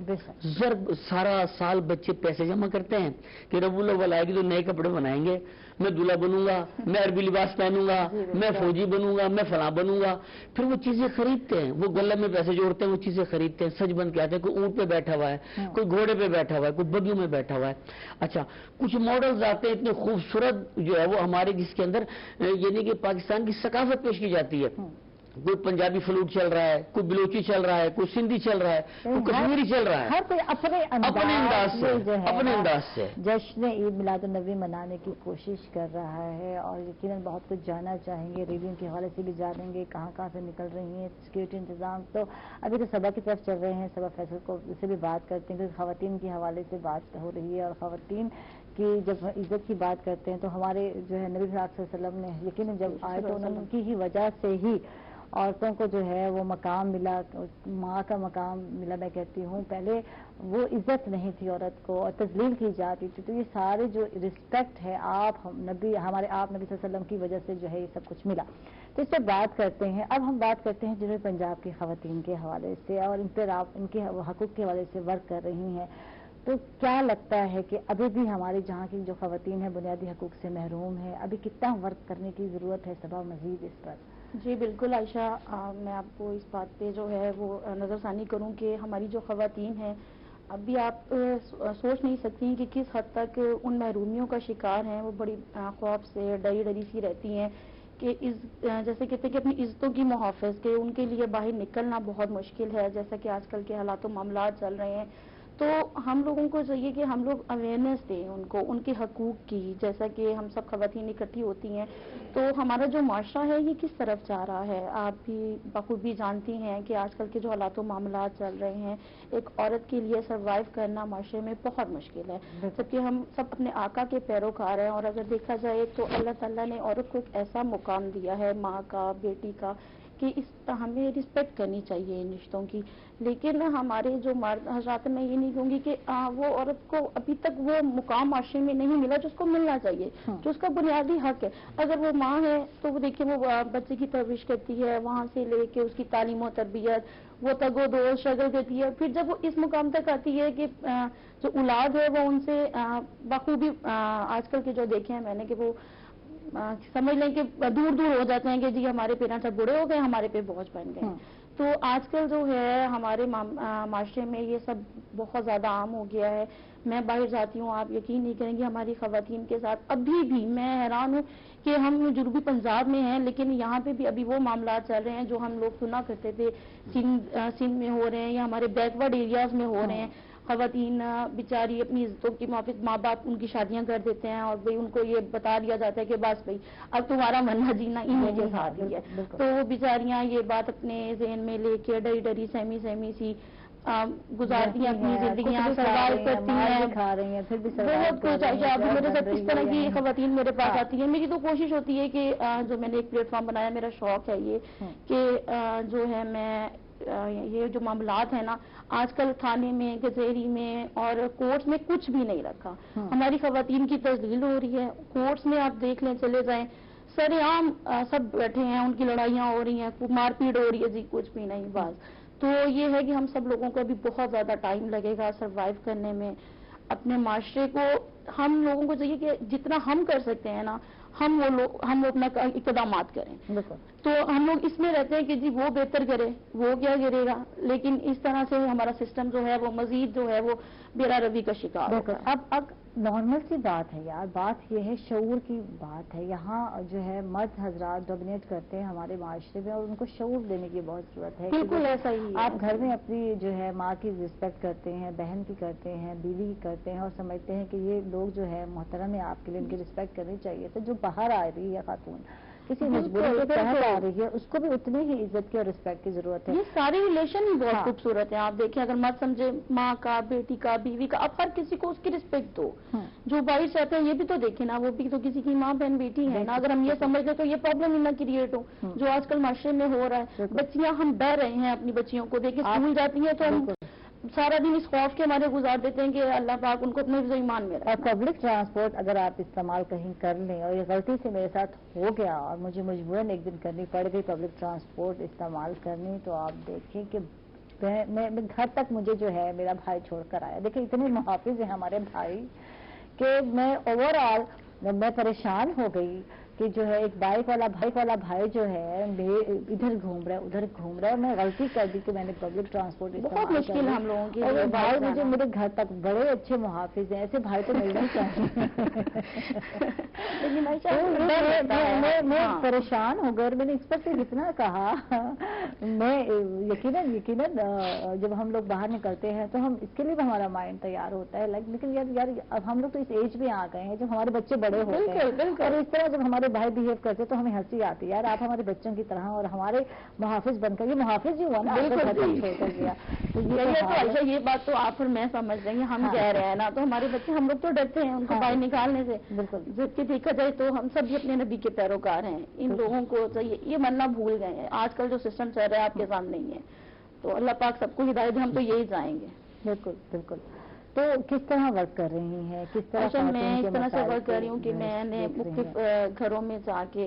सारा साल बच्चे पैसे जमा करते हैं कि रबीउल अव्वल आएगी तो नए कपड़े बनाएंगे, मैं दूल्हा बनूंगा, मैं अरबी लिबास पहनूंगा, मैं फौजी बनूंगा, मैं फला बनूंगा। फिर वो चीजें खरीदते हैं, वो गले में पैसे जोड़ते हैं, वो चीजें खरीदते हैं, सज बन के आते हैं। कोई ऊंट पे बैठा हुआ है, कोई घोड़े पे बैठा हुआ है, कोई बगियों में बैठा हुआ है। अच्छा, कुछ मॉडल्स आते हैं इतने खूबसूरत जो है वो हमारे, जिसके अंदर यानी कि पाकिस्तान की सकाफत पेश की जाती है। कोई पंजाबी फ्लूट चल रहा है, कोई बलोची चल रहा है, कोई सिंधी चल रहा है, कोई कश्मीरी चल रहा है। हर कोई अपने अंदाज से जश्न ईद मिलाद नबी मनाने की कोशिश कर रहा है और यकीनन बहुत कुछ जानना चाहेंगे। रैलियों के हवाले से भी जानेंगे कहाँ कहाँ से निकल रही हैं, सिक्योरिटी इंतजाम। तो अभी तो सभा की तरफ चल रहे हैं, सभा फैसल को से भी बात करते हैं, खवातीन के हवाले से बात हो रही है। और खवातीन की जब इज्जत की बात करते हैं तो हमारे जो है नबी सल्लल्लाहु अलैहि वसल्लम ने यकीनन जब आए तो उनकी ही वजह से ही عورتوں کو جو ہے وہ مقام ملا، ماں کا مقام ملا. میں کہتی ہوں پہلے وہ عزت نہیں تھی عورت کو اور تذلیل کی جاتی تھی. تو یہ سارے جو رسپیکٹ ہے ہمارے آپ نبی صلی اللہ علیہ وسلم کی وجہ سے جو ہے یہ سب کچھ ملا. تو اس سے بات کرتے ہیں. اب ہم بات کرتے ہیں جنوبی پنجاب کی خواتین کے حوالے سے اور ان پر آپ ان کے حقوق کے حوالے سے ورک کر رہی ہیں. تو کیا لگتا ہے کہ ابھی بھی ہماری جہاں کی جو خواتین ہیں بنیادی حقوق سے محروم ہیں، ابھی کتنا ورک کرنے کی ضرورت ہے صبا مزید اس پر؟ جی بالکل عائشہ، میں آپ کو اس بات پہ جو ہے وہ نظر ثانی کروں کہ ہماری جو خواتین ہیں ابھی آپ سوچ نہیں سکتی کہ کس حد تک ان محرومیوں کا شکار ہیں. وہ بڑی خوف سے ڈری سی رہتی ہیں کہ جیسے کہتے ہیں کہ اپنی عزتوں کی محافظ کے ان کے لیے باہر نکلنا بہت مشکل ہے. جیسا کہ آج کل کے حالات و معاملات چل رہے ہیں تو ہم لوگوں کو چاہیے کہ ہم لوگ اویئرنیس دیں ان کے حقوق کی. جیسا کہ ہم سب خواتین اکٹھی ہوتی ہیں تو ہمارا جو معاشرہ ہے یہ کس طرف جا رہا ہے. آپ بھی بخوبی جانتی ہیں کہ آج کل کے جو حالات و معاملات چل رہے ہیں ایک عورت کے لیے سروائیو کرنا معاشرے میں بہت مشکل ہے. جبکہ ہم سب اپنے آقا کے پیروکار ہیں اور اگر دیکھا جائے تو اللہ تعالیٰ نے عورت کو ایک ایسا مقام دیا ہے ماں کا، بیٹی کا، کہ ہمیں رسپیکٹ کرنی چاہیے ان رشتوں کی. لیکن ہمارے جو مرد حضرات، میں یہ نہیں کہوں گی کہ وہ عورت کو ابھی تک وہ مقام معاشرے میں نہیں ملا جو اس کو ملنا چاہیے، جو اس کا بنیادی حق ہے. اگر وہ ماں ہے تو وہ دیکھیں وہ بچے کی پرورش کرتی ہے، وہاں سے لے کے اس کی تعلیم و تربیت، وہ تگ و دو شگل دیتی ہے. پھر جب وہ اس مقام تک آتی ہے کہ جو اولاد ہے وہ ان سے بخوبی آج کل کے جو دیکھے ہیں میں نے کہ وہ سمجھ لیں کہ دور دور ہو جاتے ہیں کہ جی ہمارے پیرنٹس اب بوڑھے ہو گئے، ہمارے پہ بوجھ بن گئے. تو آج کل جو ہے ہمارے معاشرے میں یہ سب بہت زیادہ عام ہو گیا ہے. میں باہر جاتی ہوں، آپ یقین نہیں کریں گے ہماری خواتین کے ساتھ ابھی بھی میں حیران ہوں کہ ہم جنوبی پنجاب میں ہیں لیکن یہاں پہ بھی ابھی وہ معاملات چل رہے ہیں جو ہم لوگ سنا کرتے تھے سندھ میں ہو رہے ہیں یا ہمارے بیکورڈ ایریاز میں ہو رہے ہیں. خواتین بیچاری اپنی عزتوں کی محافظ، ماں باپ ان کی شادیاں کر دیتے ہیں اور بھئی ان کو یہ بتا دیا جاتا ہے کہ بس بھئی اب تمہارا مرنا جینا انہیں کے ساتھ ہی ہے. تو وہ بیچاریاں یہ بات اپنے ذہن میں لے کے ڈری سہمی سی گزارتی ہیں اپنی زندگیاں، سروائیو کرتی ہیں، کھا رہی ہیں، پھر بھی بہت کچھ. میرے ساتھ اس طرح کی خواتین میرے پاس آتی ہیں. میری تو کوشش ہوتی ہے کہ جو میں نے ایک پلیٹ فارم بنایا، میرا شوق ہے یہ کہ جو ہے میں یہ جو معاملات ہیں نا آج کل تھانے میں، کچہری میں اور کورٹس میں کچھ بھی نہیں رکھا. ہماری خواتین کی تذلیل ہو رہی ہے. کورٹس میں آپ دیکھ لیں، چلے جائیں، سر عام سب بیٹھے ہیں، ان کی لڑائیاں ہو رہی ہیں، مار پیٹ ہو رہی ہے، جی کچھ بھی نہیں بس. تو یہ ہے کہ ہم سب لوگوں کو ابھی بہت زیادہ ٹائم لگے گا سروائیو کرنے میں. اپنے معاشرے کو ہم لوگوں کو چاہیے کہ جتنا ہم کر سکتے ہیں نا ہم اپنا اقدامات کریں. تو ہم لوگ اس میں رہتے ہیں کہ جی وہ بہتر کرے، وہ کیا کرے گا، لیکن اس طرح سے ہمارا سسٹم جو ہے وہ مزید جو ہے وہ بےرا روی کا شکار ہوتا ہے. اب نارمل سی بات ہے یار، بات یہ ہے شعور کی بات ہے. یہاں جو ہے مرد حضرات ڈومینیٹ کرتے ہیں ہمارے معاشرے میں اور ان کو شعور دینے کی بہت ضرورت ہے. بالکل ایسا ہی ہے. آپ گھر میں اپنی جو ہے ماں کی رسپیکٹ کرتے ہیں، بہن کی کرتے ہیں، بیوی کی کرتے ہیں اور سمجھتے ہیں کہ یہ لوگ جو ہے محترم ہے آپ کے لیے، ان کی رسپیکٹ کرنی چاہیے. تو جو باہر آ رہی ہے خاتون کسی مجبوری کے تحت آ رہی ہے اس کو بھی اتنی ہی عزت کی اور رسپیکٹ کی ضرورت ہے. یہ سارے ریلیشن ہی بہت خوبصورت ہیں. آپ دیکھیں اگر مت سمجھے ماں کا، بیٹی کا، بیوی کا، اب ہر کسی کو اس کی رسپیکٹ دو. جو باہر چاہتے ہیں یہ بھی تو دیکھیں نا، وہ بھی تو کسی کی ماں بہن بیٹی ہے نا. اگر ہم یہ سمجھ لیں تو یہ پرابلم ہی نہ کریٹ ہو جو آج کل معاشرے میں ہو رہا ہے. بچیاں ہم ڈر رہے ہیں اپنی بچیوں کو دیکھ کے، اسکول جاتی ہیں تو ہم سارا دن اس خوف کے ہمارے گزار دیتے ہیں کہ اللہ پاک ان کو اپنے حفظ ایمان میں رکھے. اور پبلک ٹرانسپورٹ اگر آپ استعمال کہیں کر لیں اور یہ غلطی سے میرے ساتھ ہو گیا اور مجھے مجبوراً ایک دن کرنی پڑ گئی پبلک ٹرانسپورٹ استعمال کرنی، تو آپ دیکھیں کہ میں گھر تک مجھے جو ہے میرا بھائی چھوڑ کر آیا. دیکھیں اتنے محافظ ہیں ہمارے بھائی کہ میں اوور آل میں پریشان ہو گئی کہ جو ہے ایک بائک والا بھائی جو ہے ادھر گھوم رہا ہے ادھر گھوم رہا ہے. میں غلطی کر دی کہ میں نے پبلک ٹرانسپورٹ بہت مشکل ہے ہم لوگوں کی. اور بھائی مجھے میرے گھر تک بڑے اچھے محافظ ہیں، ایسے بھائی تو ملنے چاہیے. میں پریشان ہو گئی اور میں نے اس پر سے جتنا کہا، میں یقیناً جب ہم لوگ باہر نکلتے ہیں تو ہم اس کے لیے بھی ہمارا مائنڈ تیار ہوتا ہے لیکن یار اب ہم لوگ تو اس ایج میں آ گئے ہیں جب ہمارے بچے بڑے ہوتے ہیں اور اس طرح جب ہمارے हमारे भाई बिहेव करते तो हमें हंसी आती है, यार आप हमारे बच्चों की तरह और हमारे मुहाफिज बनकर, ये मुहाफिज ही हुआ ना, बिल्कुल छोड़ गया। तो ये तो ऐसा, ये बात तो आप और मैं समझ रहे हैं, हम कह रहे हैं ना, तो हमारे बच्चे, हम लोग तो डरते हैं उनको बाहर निकालने से। बिल्कुल, जबकि देखा जाए तो हम सब भी अपने नबी के पैरोकार हैं, इन लोगों को चाहिए, ये मानना भूल गए हैं। आजकल जो सिस्टम चल रहा है आपके सामने ही है, तो अल्लाह पाक सबको हिदायत दे, हम तो यही चाहेंगे। बिल्कुल बिल्कुल। तो किस तरह वर्क कर रही हैं, किस तरह? अच्छा, मैं इस तरह से वर्क कर रही हूँ कि मैंने मुख्तलिफ घरों में जाके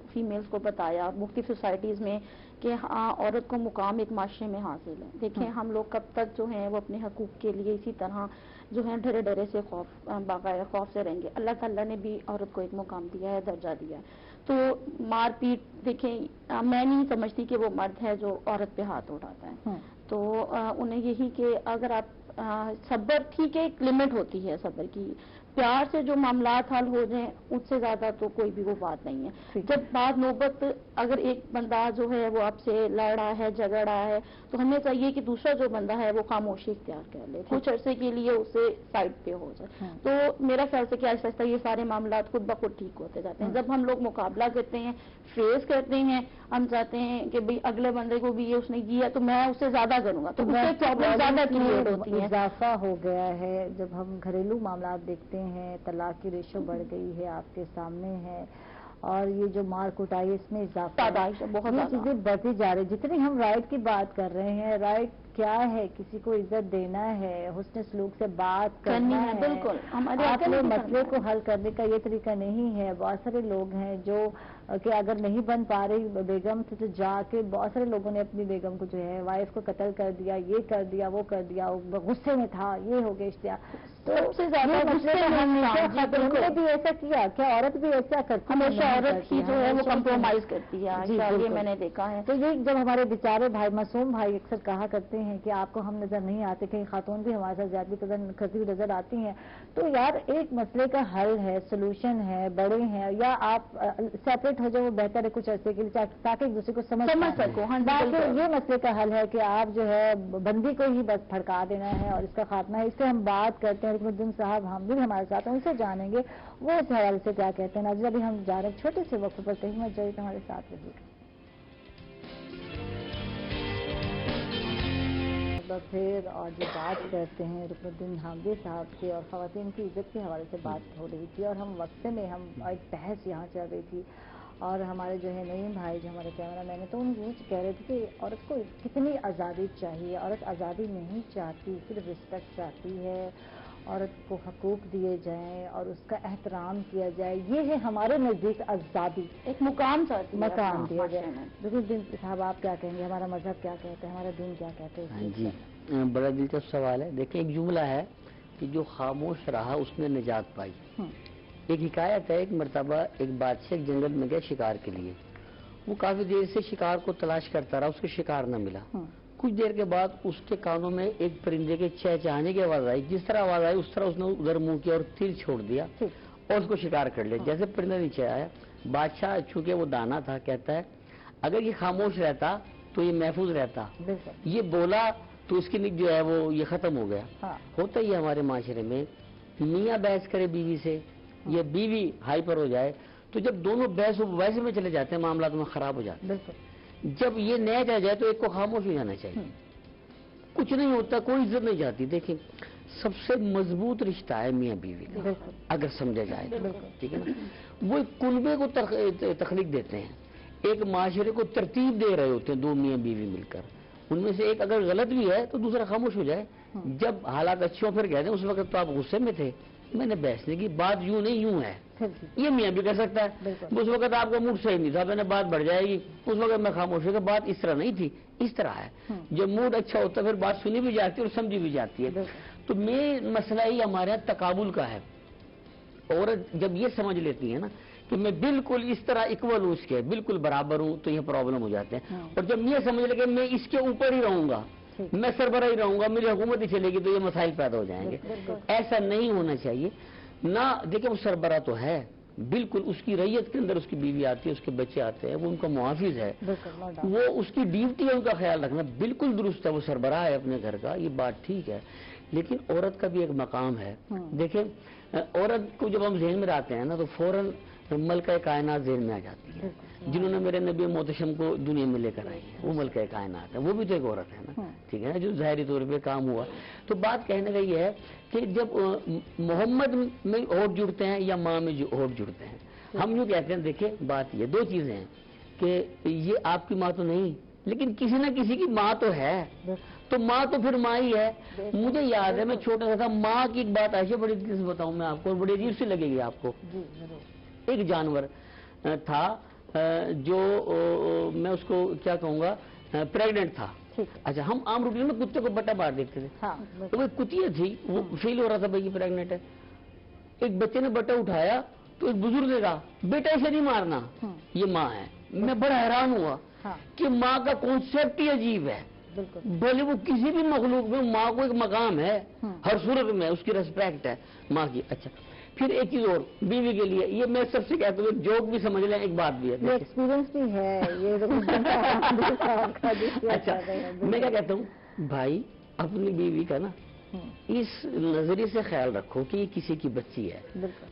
फीमेल्स को बताया, मुख्तलिफ सोसाइटीज़ में, कि हाँ औरत को मुकाम एक माशरे में हासिल है। देखें हम लोग कब तक जो है वो अपने हकूक़ के लिए इसी तरह जो है डरे डरे से बाकायदा खौफ से रहेंगे। अल्लाह ताला ने भी औरत को एक मुकाम दिया है, दर्जा दिया है। तो मार पीट, देखें मैं नहीं समझती कि वो मर्द है जो औरत पे हाथ उठाता है। तो उन्हें यही कि अगर आप सब्र, ठीक है एक लिमिट होती है सब्र की, प्यार से जो मामलात हल हो जाएं उससे ज्यादा तो कोई भी वो बात नहीं है। जब बात नौबत, अगर एक बंदा जो है वो आपसे लड़ रहा है, झगड़ रहा है, तो हमें चाहिए कि दूसरा जो बंदा है वो खामोशी इख्तियार कर ले, कुछ अरसे के लिए उसे साइड पे हो जाए। तो मेरा ख्याल से क्या आहिस्ता आहिस्ता ये सारे मामलात खुद ब खुद ठीक होते जाते हैं। जब हम लोग मुकाबला करते हैं, फेस करते हैं, हम चाहते हैं कि भाई अगले बंदे को भी ये उसने किया तो मैं उससे ज्यादा करूंगा, तो उससे प्रॉब्लम ज्यादा क्रिएट होती है। इजाफा हो गया है। जब हम घरेलू मामला देखते हैं, तलाक की रेशो बढ़ गई है, आपके सामने है, और ये जो मार कुटाई इसमें इजाफा, बहुत ये चीजें बढ़ती जा रही। जितनी हम राइट की बात कर रहे हैं, राइट क्या है, किसी को इज्जत देना है, हुस्न सलूक से बात करना है, बिल्कुल हमारे अपने मसले को हल करने का ये तरीका नहीं है। बहुत सारे लोग हैं जो कि अगर नहीं बन पा रही बेगम तो जाके बहुत सारे लोगों ने अपनी बेगम को जो है वाइफ को कत्ल कर दिया, ये कर दिया, वो कर दिया, गुस्से में था, ये हो गया इश्तिया। तो सबसे ज्यादा उन्होंने भी ऐसा किया क्या? औरत भी ऐसा करती है? हमेशा औरत ही जो है वो कंप्रोमाइज करती है, ये मैंने देखा है। तो ये जब हमारे बेचारे भाई, मासूम भाई अक्सर कहा करते हैं कि आपको हम नजर नहीं आते, कहीं खातून भी हमारे साथ ज्यादा करती हुई नजर आती हैं, तो यार एक मसले का हल है, सोल्यूशन है, बड़े हैं, या आप सेपरेट हो जाओ, बेहतर है कुछ अर्से के लिए, ताकि एक दूसरे को समझ सको। बाकी ये मसले का हल है कि आप जो है बंदी को ही बस भड़का देना है और इसका खात्मा है। इससे हम बात करते हैं, रुकनुद्दीन साहब हम भी हमारे साथ हैं, उनसे जानेंगे वो इस हवाले से क्या कहते हैं। नाज़रीन, अभी हम जा रहे हैं छोटे से वक्त पर, कहीं मत जाइए, हमारे साथ रहिएगा। फिर और जो बात करते हैं रुकनुद्दीन हामिदी साहब की, और ख़वातीन की इज्जत के हवाले से बात हो रही थी, और हम वक्फे में हम एक बहस यहाँ चल रही थी, और हमारे जो है नईम भाई जो हमारे कैमरा मैन है, तो उन ये कह रहे थे कि औरत को कितनी आज़ादी चाहिए। औरत आज़ादी नहीं चाहती, सिर्फ रिस्पेक्ट चाहती है, औरत को हकूक़ दिए जाएं और उसका एहतराम किया जाए, ये है हमारे नज़दीक आज़ादी, एक मुकाम चाहती है, मकाम दिया जाए। रुकनुद्दीन साहब आप क्या कहेंगे, हमारा मजहब क्या कहता है, हमारा दीन क्या कहते हैं? हाँ जी, बड़ा दिलचस्प सवाल है। देखिए एक जुमला है कि जो खामोश रहा उसने निजात पाई। एक हिकायत है, एक मरतबा एक बादशाह एक जंगल में गया शिकार के लिए। वो काफी देर से शिकार को तलाश करता रहा, उसको शिकार न मिला। कुछ देर के बाद उसके कानों में एक परिंदे के चहचहाने की आवाज आई। जिस तरह आवाज आई उस तरह उसने उधर मुंह किया और तीर छोड़ दिया और उसको शिकार कर लिया। जैसे परिंदा नीचे आया, बादशाह चूंकि वो दाना था, कहता है अगर ये खामोश रहता तो ये महफूज रहता, ये बोला तो उसकी निक जो है वो ये खत्म हो गया। होता ही हमारे माशरे में, मियाँ बहस करे बीवी से या बीवी हाइपर हो जाए, तो जब दोनों बहस वैसे में चले जाते हैं मामला में खराब हो जाते हैं। जब ये नया आ जाए तो एक को खामोश हो जाना चाहिए, कुछ नहीं होता, कोई इज्जत नहीं जाती। देखिए सबसे मजबूत रिश्ता है मियाँ बीवी का, अगर समझा जाए तो, ठीक है ना। वो एक कुनबे को तखलीक देते हैं, एक माशरे को तरतीब दे रहे होते हैं दो मियाँ बीवी मिलकर। उनमें से एक अगर गलत भी है तो दूसरा खामोश हो जाए। जब हालात अच्छे हो फिर कहते हैं उस वक्त तो आप गुस्से में थे, मैंने बहसने की बात यूं नहीं यूं है, ये मियाँ भी कर सकता है। उस वक्त आपका मूड सही नहीं था, मैंने बात बढ़ जाएगी, उस वक्त मैं खामोश हो, बात इस तरह नहीं थी, इस तरह है। जब मूड अच्छा होता है फिर बात सुनी भी जाती है और समझी भी जाती है। तो मेन मसला ही हमारे यहाँ तकाबुल का है। औरत जब ये समझ लेती है ना कि मैं बिल्कुल इस तरह इक्वल हूँ, उसके बिल्कुल बराबर हूँ, तो ये प्रॉब्लम हो जाते हैं। और जब ये समझ ले कि मैं इसके ऊपर ही रहूंगा, मैं सरबराह ही रहूंगा, मेरी हुकूमत ही चलेगी, तो ये मसाइल पैदा हो जाएंगे। ऐसा नहीं होना चाहिए ना। देखिए वो सरबराह तो है, बिल्कुल उसकी रैयत के अंदर उसकी बीवी आती है, उसके बच्चे आते हैं, वो उनका मुहाफिज है, वो उसकी ड्यूटी है उनका ख्याल रखना, बिल्कुल दुरुस्त है, वो सरबराह है अपने घर का, ये बात ठीक है। लेकिन औरत का भी एक मकाम है। देखिए औरत को जब हम जहन में आते हैं ना तो फौरन मलका कायनात ज़हन में आ जाती है, जिन्होंने मेरे नबी मोहतशम को दुनिया में लेकर आई है, वो मलका कायनात है, वो भी तो एक औरत है ना, ठीक है ना, जो ज़ाहिरी तौर पे काम हुआ। तो बात कहने का ये है कि जब मोहम्मद में होठ जुड़ते हैं या माँ में होठ जुड़ते हैं, हम यूँ कहते हैं, देखिए बात ये दो चीज़ें हैं कि ये आपकी माँ तो नहीं, लेकिन किसी न किसी की माँ तो है, तो माँ तो फिर माँ ही है। मुझे याद है मैं छोटा सा था, माँ की एक बात ऐसी बड़ी दिलचस्प बताऊं मैं आपको, और बड़ी अजीब सी लगेगी आपको। एक जानवर था जो मैं उसको क्या कहूँगा, प्रेग्नेंट था। अच्छा, हम आम रूटीन में कुत्ते को बट्टा मार देखते थे, तो वो कुतिया थी, वो फील हो रहा था भाई ये प्रेग्नेंट है। एक बच्चे ने बट्टा उठाया तो एक बुजुर्ग ने कहा बेटा इसे नहीं मारना, ये माँ है। मैं बड़ा हैरान हुआ कि माँ का कॉन्सेप्ट ही अजीब है। भले वो किसी भी मखलूक में माँ को एक मकाम है, हर सूरत में उसकी रेस्पेक्ट है माँ की। अच्छा, फिर एक चीज और बीवी के लिए, ये मैं सबसे कहता हूँ, जोक भी समझ लें, एक बात भी है, एक्सपीरियंस भी है ये। अच्छा, मैं क्या कहता हूँ, भाई अपनी बीवी का ना इस नजरिए से ख्याल रखो कि ये किसी की बच्ची है,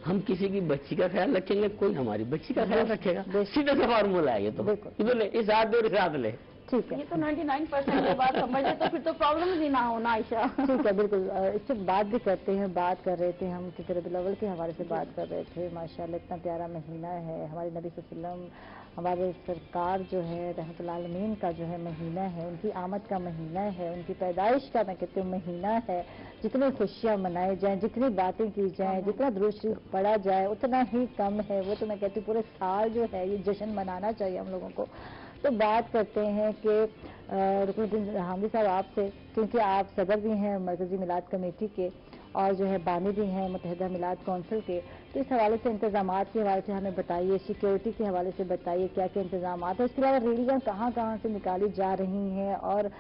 हम किसी की बच्ची का ख्याल रखेंगे, कोई हमारी बच्ची का ख्याल रखेगा, सीधा सा फार्मूला है ये तो। इस हाथ दे इस हाथ ले, ठीक है, ये तो 99% की बात समझ ले तो फिर तो प्रॉब्लम ही ना होना आयशा। ठीक है, बिल्कुल। इस पर बात भी करते हैं, बात कर रहे थे हम कि रबीउल अव्वल के हवाले से बात कर रहे थे। माशाल्लाह इतना प्यारा महीना है, हमारे नबी सल्लल्लाहु अलैहि वसल्लम, हमारे सरकार जो है रहमतुल आलमीन का जो है महीना है, उनकी आमद का महीना है, उनकी पैदाइश का मैं कहती हूँ महीना है। जितनी खुशियाँ मनाई जाएं, जितनी बातें की जाएं, जितना दुरूद शरीफ पढ़ा जाए उतना ही कम है। वो तो मैं कहती हूँ पूरे साल जो है ये जश्न मनाना चाहिए हम लोगों को। तो बात करते हैं कि रुकनुद्दीन हामिदी साहब आपसे, क्योंकि आप सदर भी हैं मरकजी मिलाद कमेटी के और जो है बानी भी हैं मुत्तहिदा मिलाद कौंसिल के, तो इस हवाले से इंतजामात के हवाले से हमें बताइए, सिक्योरिटी के हवाले से बताइए क्या क्या इंतजामात है। इसके अलावा रैलियाँ कहाँ कहाँ से निकाली जा रही हैं और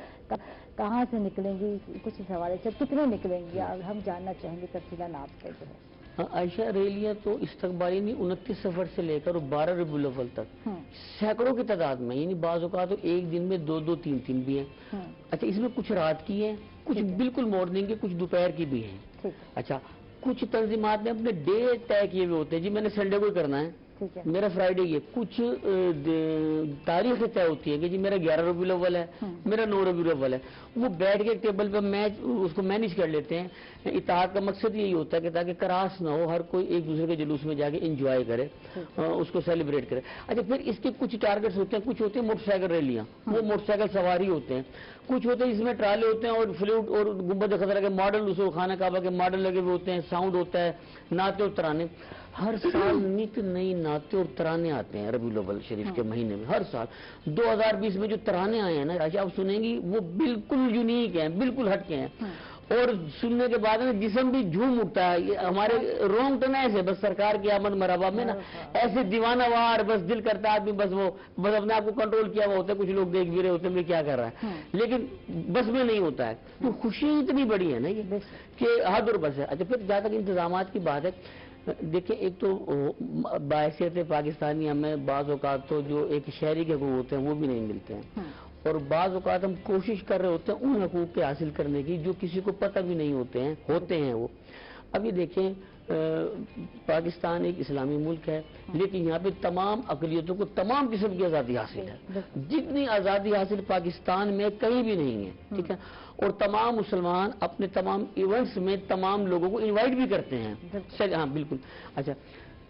कहाँ से निकलेंगी, कुछ इस हवाले से कितने निकलेंगी हम जानना चाहेंगे तफसीलान आपसे जो है। आयशा, रैलियाँ तो इस्तकबाली नहीं 29 सफर से लेकर 12 रबीउल अव्वल तक सैकड़ों की तादाद में, यानी बाज़ औक़ात तो एक दिन में 2-2, 3-3 भी हैं। अच्छा, इसमें कुछ रात की है, कुछ बिल्कुल मॉर्निंग के, कुछ दोपहर की भी हैं। अच्छा, कुछ तंजीमात ने अपने डे तय किए हुए होते हैं, जी मैंने संडे को ही करना है, मेरा फ्राइडे ये, कुछ तारीखें तय होती है कि जी मेरा 11 रबीउल अव्वल है, मेरा 9 रबीउल अव्वल है। वो बैठ के टेबल पे मैच उसको मैनेज कर लेते हैं। इत्तेहाद का मकसद यही होता है कि ताकि क्रास ना हो, हर कोई एक दूसरे के जुलूस में जाके एंजॉय करे, उसको सेलिब्रेट करे। अच्छा, फिर इसके कुछ टारगेट्स होते हैं, कुछ होते हैं मोटरसाइकिल रैलियाँ, वो मोटरसाइकिल सवारी होते हैं, कुछ होते हैं इसमें ट्राले होते हैं और फ्लूट और गुंबद खतरा के मॉडल, उसको खाना काबा के मॉडल लगे हुए होते हैं, साउंड होता है, नाते और तराने। हर साल नित नई नाते और तराने आते हैं रबीउल अव्वल शरीफ के महीने में, हर साल। 2020 में जो तराने आए हैं ना राशि, आप सुनेंगी वो बिल्कुल यूनिक हैं, बिल्कुल हटके हैं, और सुनने के बाद में जिस्म भी झूम उठता है। ये हमारे रोंग तो ऐसे बस सरकार की आमद मरहबा में ना ऐसे दीवानावार, बस दिल करता है आदमी बस अपने आप को कंट्रोल किया हुआ होता है, कुछ लोग देख भी रहे होते हैं क्या कर रहा है, लेकिन बस में नहीं होता है। तो खुशी इतनी बड़ी है ना ये कि हद और बस है। अच्छा, फिर जहाँ तक इंतजाम की बात है, देखिए एक तो बाहैसियत पाकिस्तानी हमें बाज़ औक़ात तो जो एक शहरी के हकूक़ होते हैं वो भी नहीं मिलते हैं, और बाज़ औक़ात हम कोशिश कर रहे होते हैं उन हकूक़ के हासिल करने की जो किसी को पता भी नहीं होते हैं वो। अब ये देखें, पाकिस्तान एक इस्लामी मुल्क है, लेकिन यहाँ पे तमाम अक़लियतों को तमाम किस्म की आज़ादी हासिल है, जितनी आज़ादी हासिल पाकिस्तान में कहीं भी नहीं है, ठीक है। और तमाम मुसलमान अपने तमाम इवेंट्स में तमाम लोगों को इनवाइट भी करते हैं। हाँ बिल्कुल। अच्छा,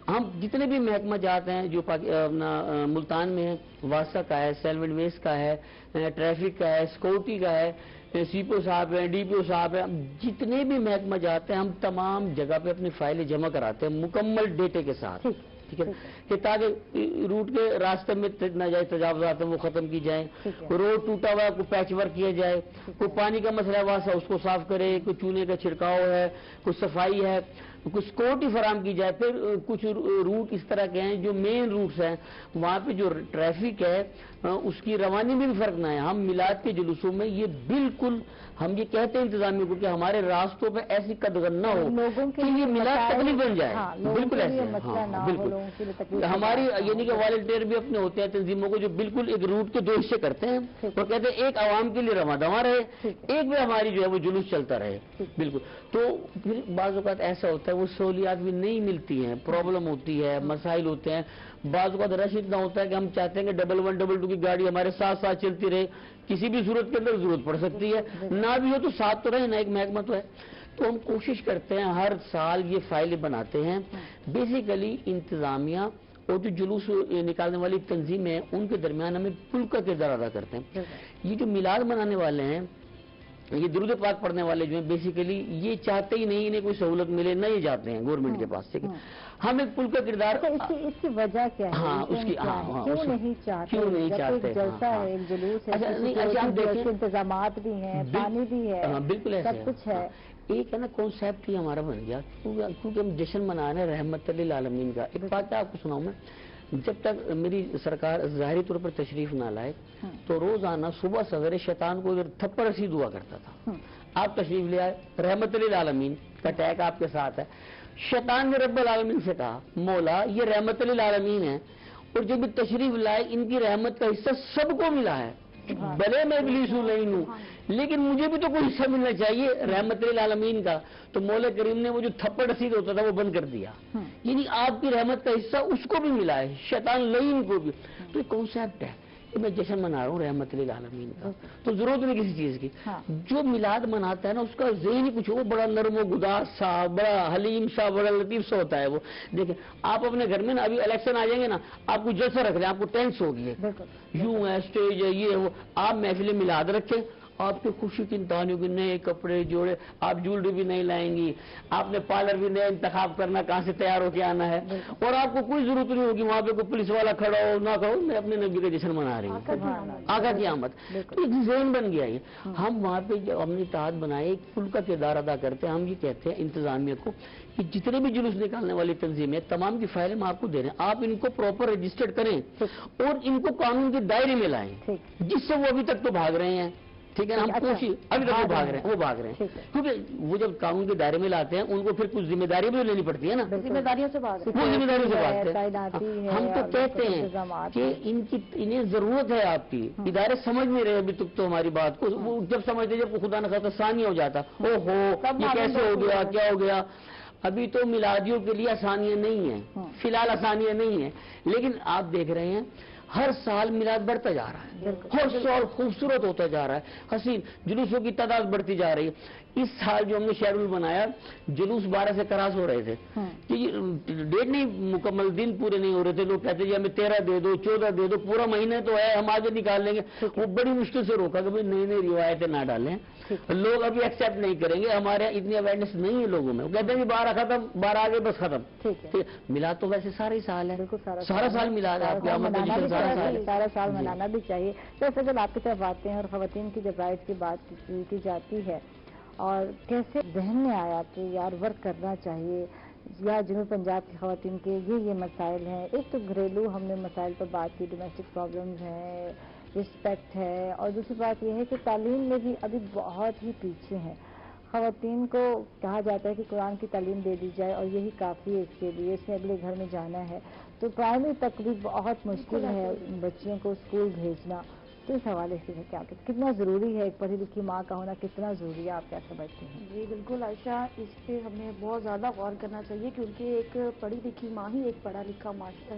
हम जितने भी महकमा जाते हैं जो अपना मुल्तान में है, वासा का है, सेलमेंट वेस्ट का है, ट्रैफिक का है, सिक्योरिटी का है, सीपीओ साहब है, डीपीओ साहब है, जितने भी महकमा जाते हैं हम तमाम जगह पे अपनी फाइलें जमा कराते हैं मुकम्मल डेटे के साथ, ठीक है, कि ताकि रूट के रास्ते में नाजायज तजावुज़ात हैं वो खत्म की जाए, रोड टूटा हुआ है कोई पैच वर्क किया जाए, कोई पानी का मसला है वासा उसको साफ करे, कोई चूने का छिड़काव है, कुछ सफाई है, कुछ सिक्योरिटी फराम की जाए। फिर कुछ रूट इस तरह के हैं जो मेन रूट्स हैं, वहाँ पे जो ट्रैफिक है उसकी रवानी में भी फर्क ना है। हम मिलाद के जुलूसों में ये बिल्कुल हम ये कहते हैं इंतजामिया को कि हमारे रास्तों पे ऐसी कदगन ना हो कि ये मिलाद तकलीफ बन जाए। बिल्कुल ऐसे, बिल्कुल हमारी यानी कि वॉलंटियर भी अपने होते हैं तंजीमों को जो बिल्कुल एक रूट के 2 हिस्से करते हैं, वो कहते हैं एक आवाम के लिए रवा दवा रहे, एक भी हमारी जो है वो जुलूस चलता रहे। बिल्कुल। तो फिर बाज़ औक़ात ऐसा होता है है वो सहूलियात भी नहीं मिलती हैं, प्रॉब्लम होती है, मसाइल होते हैं, बाज़ वक़्त रश इतना होता है कि हम चाहते हैं कि 11 22 की गाड़ी हमारे साथ साथ चलती रहे, किसी भी सूरत के अंदर जरूरत पड़ सकती है, ना भी हो तो साथ तो रहे ना, एक महकमा तो है। तो हम कोशिश करते हैं हर साल ये फाइलें बनाते हैं। बेसिकली इंतजामिया और जो जुलूस निकालने वाली तंजीम है उनके दरमियान हमें पुल का किरदार अदा करते हैं। ये जो मिलाद मनाने वाले हैं, ये दुरूद पाक पढ़ने वाले जो हैं, बेसिकली ये चाहते ही नहीं इन्हें कोई सहूलत मिले, न ये जाते हैं गवर्नमेंट के पास, ठीक है। हम एक पुल का किरदार, इसकी वजह क्या है? हाँ, उसकी क्यों नहीं चाहते? क्यों नहीं चाहते? एक जलसा है, एक जुलूस है, अच्छा, आप देखें इंतजामात भी हैं, पानी भी है, बिल्कुल ऐसा सब कुछ है। एक है ना कॉन्सेप्ट ही हमारा बन गया, क्योंकि हम जश्न मना रहे हैं रहमत लिल आलमीन का। एक बात आपको सुनाऊं मैं, जब तक मेरी सरकार ज़ाहिरी तौर पर तशरीफ ना लाए तो रोजाना सुबह सवेरे शैतान को इधर थप्पड़ रसीद हुआ करता था। आप तशरीफ ले आए, रहमत लिल आलमीन का टैग आपके साथ है, शैतान ने रब्बुल आलमीन से कहा मौला ये रहमत लिल आलमीन है, और जब तशरीफ लाए इनकी रहमत का हिस्सा सबको मिला है, भले मैं इब्लीस हूं नहीं हूं, लेकिन मुझे भी तो कोई हिस्सा मिलना चाहिए रहमत लिल आलमीन का। तो मौला करीम ने वो जो थप्पड़ रसीद होता था वो बंद कर दिया, यानी आपकी रहमत का हिस्सा उसको भी मिला है, शैतान लईन को भी। तो ये कॉन्सेप्ट है कि मैं जश्न मना रहा हूँ रहमत लिल आलमीन का, तो जरूरत नहीं किसी चीज की। जो मिलाद मनाता है ना उसका ज़हन ही कुछ वो बड़ा नरम गुदार सा, बड़ा हलीम सा, बड़ा लतीफ सा होता है वो। देखिए आप अपने घर में ना अभी इलेक्शन आ जाएंगे ना, आपको जलसा रख रहे हैं, आपको टेंस होगी है, यूं है, स्टेज है, ये वो, आप महफिल मिलाद रखें, आपके खुशी की इंतहा होगी, नए कपड़े जोड़े, आप ज्वेलरी भी नहीं लाएंगी, आपने पार्लर भी नया इंतखाब करना, कहाँ से तैयार होकर आना है, और आपको कोई जरूरत नहीं होगी वहां पे कोई पुलिस वाला खड़ा हो ना कहो मैं अपने नबी का जश्न मना रही हूँ, आका की आमद। तो एक ज़हन बन गया ये। हम वहाँ पे जब हमने इत्तेहाद बनाए एक पुल का किरदार अदा करते हैं। हम ये कहते हैं इंतजामिया को कि जितने भी जुलूस निकालने वाली तंजीमें तमाम की फाइलें हम आपको दे रहे हैं, आप इनको प्रॉपर रजिस्टर्ड करें और इनको कानून के दायरे में लाएं, जिससे वो अभी तक तो भाग रहे हैं, ठीक है ना। हम कोशिश अभी तक वो भाग रहे हैं, क्योंकि वो जब कानून के दायरे में लाते हैं उनको फिर कुछ जिम्मेदारी भी लेनी पड़ती है ना, जिम्मेदारियों से भाग वो जिम्मेदारी से भागते हैं। हम तो कहते हैं कि इन्हें जरूरत है आपकी, इदारे समझ नहीं रहे अभी तक तो हमारी बात को। वो जब समझते जब खुदा न खास्ता सानी हो जाता, ओहो ये कैसे हो गया, क्या हो गया। अभी तो मिलादियों के लिए आसानियां नहीं है, फिलहाल आसानियां नहीं है, लेकिन आप देख रहे हैं हर साल मिलाद बढ़ता जा रहा है, हर साल खूबसूरत होता जा रहा है, हसीन जुलूसों की तादाद बढ़ती जा रही है। इस साल जो हमने शेड्यूल बनाया जुलूस 12 से क्रॉस हो रहे थे कि डेट नहीं मुकम्मल, दिन पूरे नहीं हो रहे थे, लोग कहते जी हमें 13 दे दो, 14 दे दो, पूरा महीने तो है हम आगे निकाल लेंगे। वो बड़ी मुश्किल से रोका कि भाई नई नई रिवायतें ना डालें, लोग अभी एक्सेप्ट नहीं करेंगे, हमारे यहाँ इतनी अवेयरनेस नहीं है लोगों में। वो कहते हैं 12 खत्म, 12 आगे बस खत्म, ठीक है। मिलाद तो वैसे सारा ही साल है, सारा साल मिलाद है, सारा साल मनाना भी चाहिए। जैसे जब आपकी तरफ आते हैं और खवातीन की जब राइट की बात की जाती है, और कैसे जहन में आया कि यार वर्क करना चाहिए, या जनूब पंजाब की खवातीन के ये मसाइल हैं। एक तो घरेलू हमने मसाइल पर बात की, डोमेस्टिक प्रॉब्लम्स हैं, रिस्पेक्ट है, और दूसरी बात यह है कि तालीम में भी अभी बहुत ही पीछे हैं। खवातीन को कहा जाता है कि कुरान की तालीम दे दी जाए और यही काफ़ी है इसके लिए, इसने अगले घर में जाना है, तो प्राइमरी तक भी बहुत मुश्किल है बच्चियों को स्कूल भेजना। तो इस हवाले से क्या कहते, कितना ज़रूरी है एक पढ़ी लिखी माँ का होना, कितना ज़रूरी है, आप क्या समझते हैं? जी बिल्कुल आयशा, इस पे हमें बहुत ज़्यादा गौर करना चाहिए, क्योंकि एक पढ़ी लिखी माँ ही एक पढ़ा लिखा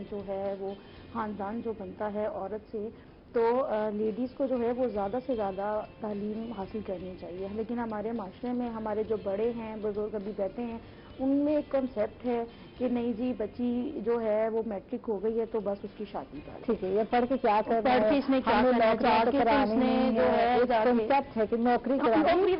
जो है वो ख़ानदान जो बनता है औरत से, तो लेडीज़ को जो है वो ज़्यादा से ज़्यादा तालीम हासिल करनी चाहिए। लेकिन हमारे माशरे में हमारे जो बड़े हैं, बुजुर्ग अभी बैठे हैं, उनमें एक कॉन्सेप्ट है कि नहीं जी बच्ची जो है वो मैट्रिक हो गई है तो बस उसकी शादी कर, ठीक है, ये पढ़ के क्या कर रहा है, पढ़ के इसने क्या करना है, जो है कॉन्सेप्ट है कि नौकरी करानी,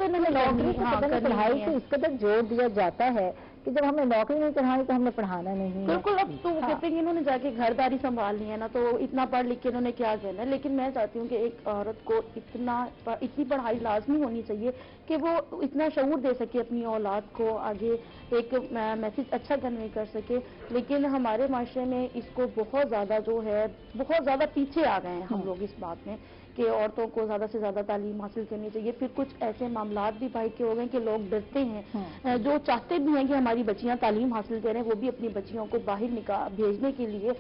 पढ़ाई से इस कदर जोर दिया जाता है कि जब हमें नौकरी नहीं करानी तो हमें पढ़ाना नहीं है। बिल्कुल, अब तो वो कहते हैं इन्होंने जाके घरदारी संभालनी है ना, तो इतना पढ़ लिख के इन्होंने क्या करना है। लेकिन मैं चाहती हूँ कि एक औरत को इतनी पढ़ाई लाजमी होनी चाहिए कि वो इतना शऊर दे सके अपनी औलाद को, आगे एक मैसेज अच्छा कन्वे कर सके। लेकिन हमारे माशरे में इसको बहुत ज़्यादा जो है बहुत ज़्यादा पीछे आ गए हैं हम लोग इस बात में कि औरतों को ज़्यादा से ज़्यादा तालीम हासिल करनी चाहिए। फिर कुछ ऐसे मामलात भी भाई के हो गए कि लोग डरते हैं, जो चाहते भी हैं कि हमारी बच्चियां तालीम हासिल करें, वो भी अपनी बच्चियों को बाहर भेजने के लिए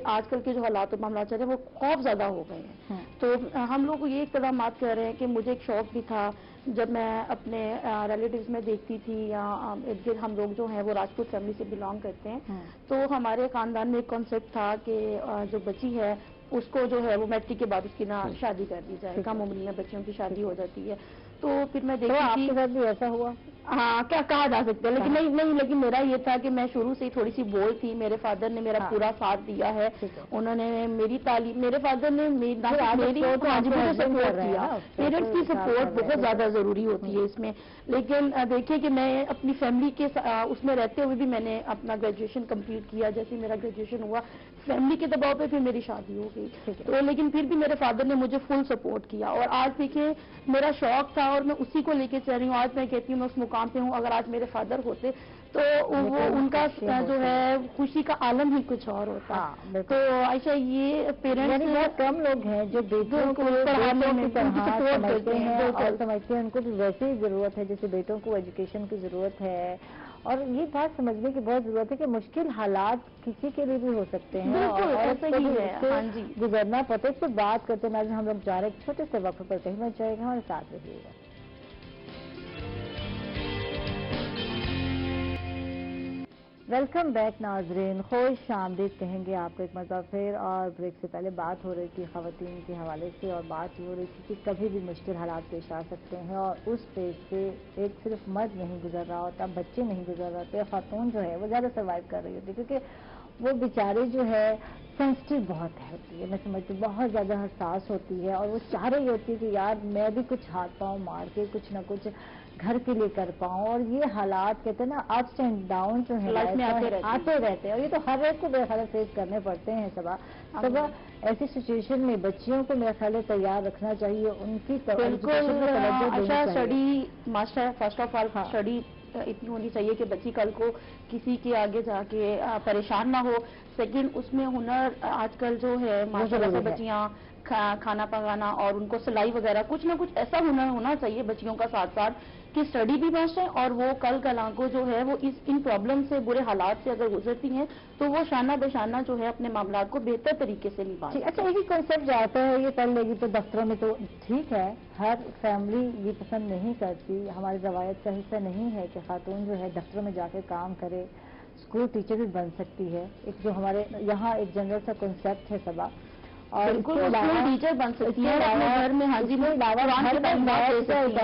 آج کل کے جو حالات و معاملات چل رہے ہیں وہ خوف زیادہ ہو گئے ہیں. تو ہم لوگ یہ اقدامات کر رہے ہیں کہ مجھے ایک شوق بھی تھا جب میں اپنے ریلیٹیوز میں دیکھتی تھی یا ارد گرد ہم لوگ جو ہیں وہ راجپوت فیملی سے بلانگ کرتے ہیں، تو ہمارے خاندان میں ایک کانسیپٹ تھا کہ جو بچی ہے اس کو جو ہے وہ میٹرک کے بعد اس کی نا شادی کر دی جائے. کم عمری میں بچیوں کی شادی ہو جاتی ہے. تو پھر میں دیکھتی آپ تھی. کے ساتھ بھی ایسا ہوا؟ ہاں کیا کہا جا سکتا ہے، لیکن نہیں لیکن میرا یہ تھا کہ میں شروع سے ہی تھوڑی سی بول تھی. میرے فادر نے میرا پورا ساتھ دیا ہے. انہوں نے میری تعلیم، میرے فادر نے میری سپورٹ کیا. پیرنٹس کی سپورٹ بہت زیادہ ضروری ہوتی ہے اس میں. لیکن دیکھیں کہ میں اپنی فیملی کے اس میں رہتے ہوئے بھی میں نے اپنا گریجویشن کمپلیٹ کیا. جیسے میرا گریجویشن ہوا فیملی کے دباؤ پہ پھر میری شادی ہو گئی. تو لیکن پھر بھی میرے فادر نے مجھے فل سپورٹ کیا. اور آج دیکھیں میرا شوق تھا اور میں اسی کو لے کے چل رہی ہوں. آج میں کہتی ہوں میں اس مقام پہ ہوں. اگر آج میرے فادر ہوتے تو وہ ان کا جو ہے خوشی کا عالم ہی کچھ اور ہوتا. تو عائشہ یہ پیرنٹس بہت کم لوگ ہیں جو بیٹوں کو پڑھانے میں سمجھتے ہیں اور سمجھتے ہیں ان کو بھی ویسے ہی ضرورت ہے جیسے بیٹوں کو ایجوکیشن کی ضرورت ہے. اور یہ بات سمجھنے کی بہت ضرورت ہے کہ مشکل حالات کسی کے لیے بھی ہو سکتے ہیں اور گزرنا پڑتا ہے. اس پہ بات کرتے ہیں ہم لوگ جا رہے ہیں چھوٹے سے وقت پر کہیں بچ جائے گا ہمارے ساتھ رہیے گا. ویلکم بیک ناظرین، خوش آمدید کہیں گے آپ کو ایک مرتبہ پھر. اور بریک سے پہلے بات ہو رہی تھی خواتین کے حوالے سے اور بات یہ ہو رہی تھی کہ کبھی بھی مشکل حالات پیش آ سکتے ہیں اور اس پیش سے ایک صرف مرد نہیں گزر رہا ہوتا، بچے نہیں گزر رہے ہوتے، خاتون جو ہے وہ زیادہ سروائیو کر رہی ہوتی کیونکہ وہ بیچاری جو ہے سینسٹیو بہت ہوتی ہے. میں سمجھتی ہوں بہت زیادہ حساس ہوتی ہے اور وہ چاہ رہی ہوتی ہے کہ یار میں بھی کچھ ہاتھ پاؤں مار کے کچھ نہ کچھ گھر کے لیے کر پاؤں. اور یہ حالات کہتے ہیں نا اپس اینڈ ڈاؤن جو ہے لائف میں آتے رہتے ہیں اور یہ تو ہر ایک کو میرے خیال فیس کرنے پڑتے ہیں. صبح ایسی سچویشن میں بچیوں کو میرے خیال تیار رکھنا چاہیے. ان کی study master first of all study اتنی ہونی چاہیے کہ بچی کل کو کسی کے آگے جا کے پریشان نہ ہو. سیکنڈ اس میں ہنر آج کل جو ہے ماشاء اللہ سے بچیاں کھانا پکانا اور ان کو سلائی وغیرہ کچھ نہ کچھ ایسا ہنر ہونا چاہیے بچیوں کا ساتھ ساتھ کہ اسٹڈی بھی بیسٹ ہے اور وہ کل کلاں کو جو ہے وہ ان پرابلم سے برے حالات سے اگر گزرتی ہیں تو وہ شانہ بے شانہ جو ہے اپنے معاملات کو بہتر طریقے سے نبھا. اچھا یہی کنسیپٹ جاتا ہے یہ کر لے گی تو دفتروں میں تو ٹھیک ہے. ہر فیملی یہ پسند نہیں کرتی. ہماری روایت کا حصہ نہیں ہے کہ خاتون جو ہے دفتروں میں جا کے کام کرے. اسکول ٹیچر بھی بن سکتی ہے. ایک جو ہمارے یہاں ایک جنرل سا کنسیپٹ ہے سبا اور ٹیچر بن سکتی ہے گھر میں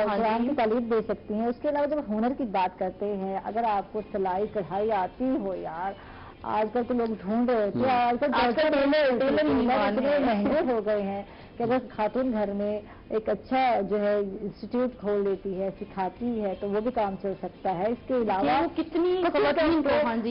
قرآن کی تعلیم دے سکتی ہیں. اس کے علاوہ جب ہنر کی بات کرتے ہیں اگر آپ کو سلائی کڑھائی آتی ہو یار آج کل تو لوگ ڈھونڈ رہے تھے. آج کل اتنے مہنگے ہو گئے ہیں کہ اگر خاتون گھر میں ایک اچھا جو ہے انسٹیٹیوٹ کھول دیتی ہے سکھاتی ہے تو وہ بھی کام چل سکتا ہے. اس کے علاوہ کتنی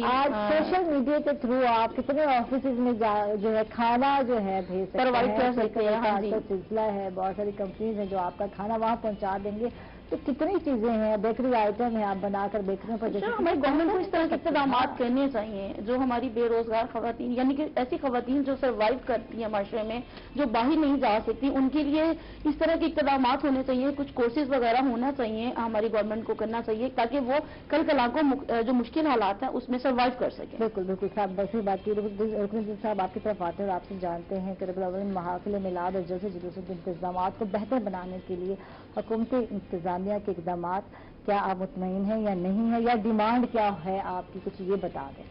آج سوشل میڈیا کے تھرو آپ کتنے آفیسز میں جو ہے کھانا جو ہے بھیج سکتے ہیں. سلسلہ ہے بہت ساری کمپنیز ہیں جو آپ کا کھانا وہاں پہنچا دیں گے. تو کتنی چیزیں ہیں بیکری آئٹم ہیں آپ بنا کر بیکریوں پر. ہماری گورنمنٹ کو اس طرح کے اقدامات کرنے چاہیے جو ہماری بے روزگار خواتین یعنی کہ ایسی خواتین جو سروائیو کرتی ہیں معاشرے میں جو باہر نہیں جا سکتی ان کے لیے اس طرح کے اقدامات ہونے چاہیے. کچھ کورسز وغیرہ ہونا چاہیے ہماری گورنمنٹ کو کرنا چاہیے تاکہ وہ کل کلاں کو جو مشکل حالات ہیں اس میں سروائیو کر سکیں. بالکل صاحب ویسے بات کی رکن صاحب آپ کی طرف آتے ہیں اور آپ سے جانتے ہیں کہ رب الاولین محافل میلاد اور جلسے جلوس کے انتظامات کو بہتر بنانے کے لیے حکومتی انتظامیہ کے اقدامات کیا آپ مطمئن ہیں یا نہیں ہے یا ڈیمانڈ کیا ہے آپ کی کچھ یہ بتا دیں.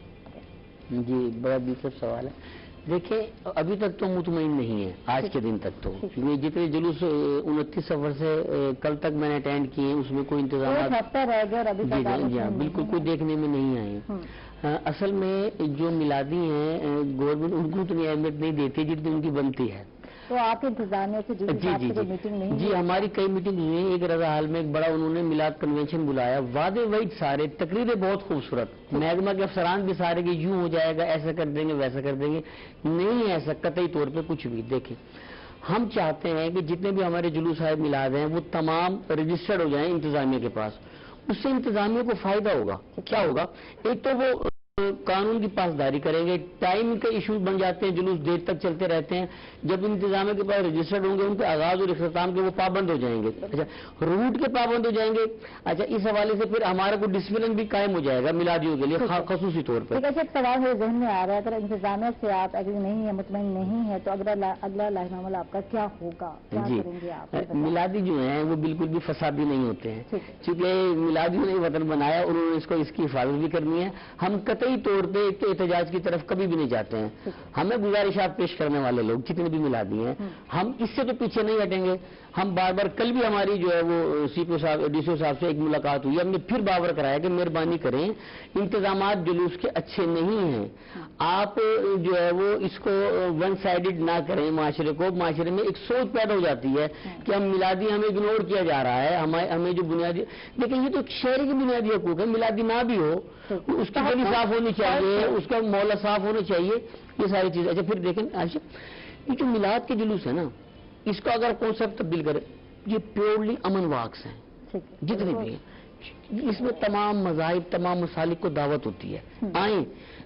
جی بڑا دلچسپ سوال ہے. دیکھیں ابھی تک تو مطمئن نہیں ہے آج کے دن تک تو جتنے جلوس 29 صفر سے کل تک میں نے اٹینڈ کیے اس میں کوئی انتظامات ہفتہ رہ گیا اور ابھی تک بالکل کوئی دیکھنے میں نہیں آئے. اصل میں جو میلادی ہیں گورنمنٹ ان کو اتنی اہمیت نہیں دیتی جتنی ان کی بنتی ہے. تو آپ انتظامیہ سے میٹنگ نہیں؟ جی ہماری کئی میٹنگ ہوئی ہیں. ایک رضا حال میں ایک بڑا انہوں نے میلاد کنونشن بلایا. وعدے وعید سارے تقریریں بہت خوبصورت محکمہ کے افسران بھی سارے کہ یوں ہو جائے گا ایسا کر دیں گے ویسا کر دیں گے. نہیں ایسا قطعی طور پہ کچھ بھی. دیکھیں ہم چاہتے ہیں کہ جتنے بھی ہمارے جلوس صاحب میلاد ہیں وہ تمام رجسٹرڈ ہو جائیں انتظامیہ کے پاس. اس سے انتظامیہ کو فائدہ ہوگا. کیا ہوگا؟ ایک تو وہ कानून की पासदारी करेंगे। टाइम के इशू बन जाते हैं, जुलूस देर तक चलते रहते हैं। जब इंतजामिया के पास रजिस्टर्ड होंगे, उनके आगाज और इख्तिताम के वो पाबंद हो जाएंगे। अच्छा, रूट के पाबंद हो जाएंगे। अच्छा, इस हवाले से फिर हमारा को डिसिप्लिन भी कायम हो जाएगा मिलादियों के लिए खसूसी तौर पर। ठीक है, एक सवाल मेरे जहन में आ रहा है, अगर इंतजामिया से आप एग्री नहीं है, मुतमईन नहीं है, तो अगला लाहिनामा आपका क्या होगा, क्या करेंगे आप? मिलादी जो है वो बिल्कुल भी फसादी नहीं होते हैं, क्योंकि मिलादियों ने वतन बनाया, उन्होंने इसको इसकी हिफाजत भी करनी है। हम कतई तौर पे एक तो एहतजाज की तरफ कभी भी नहीं जाते हैं। हमें गुजारिशात पेश करने वाले लोग जितने भी मिलादी हैं, हम इससे तो पीछे नहीं हटेंगे। हम बार बार, कल भी हमारी जो है वो सीपीओ साहब, डीसीओ साहब से एक मुलाकात हुई, हमने फिर बावर कराया कि मेहरबानी करें, इंतजामात जुलूस के अच्छे नहीं हैं, आप जो है वो इसको वन साइडेड ना करें। माशरे को, माशरे में एक सोच पैदा हो जाती है कि हम मिलादी, हमें इग्नोर किया जा रहा है, हमें जो बुनियादी, लेकिन ये तो शहरी की बुनियादी हकूक है। मिलादी ना भी हो, उसकी गली साफ होनी चाहिए, उसका मौला साफ होना चाहिए, ये सारी चीजें। अच्छा, फिर देखें आयशा, ये जो मिलाद के जुलूस है ना, इसका अगर कॉन्सेप्ट तब्दील करें, ये प्योरली अमन वाक्स हैं जितने भी हैं। इसमें तमाम मज़ाहिब, तमाम मसालिक को दावत होती है। आए,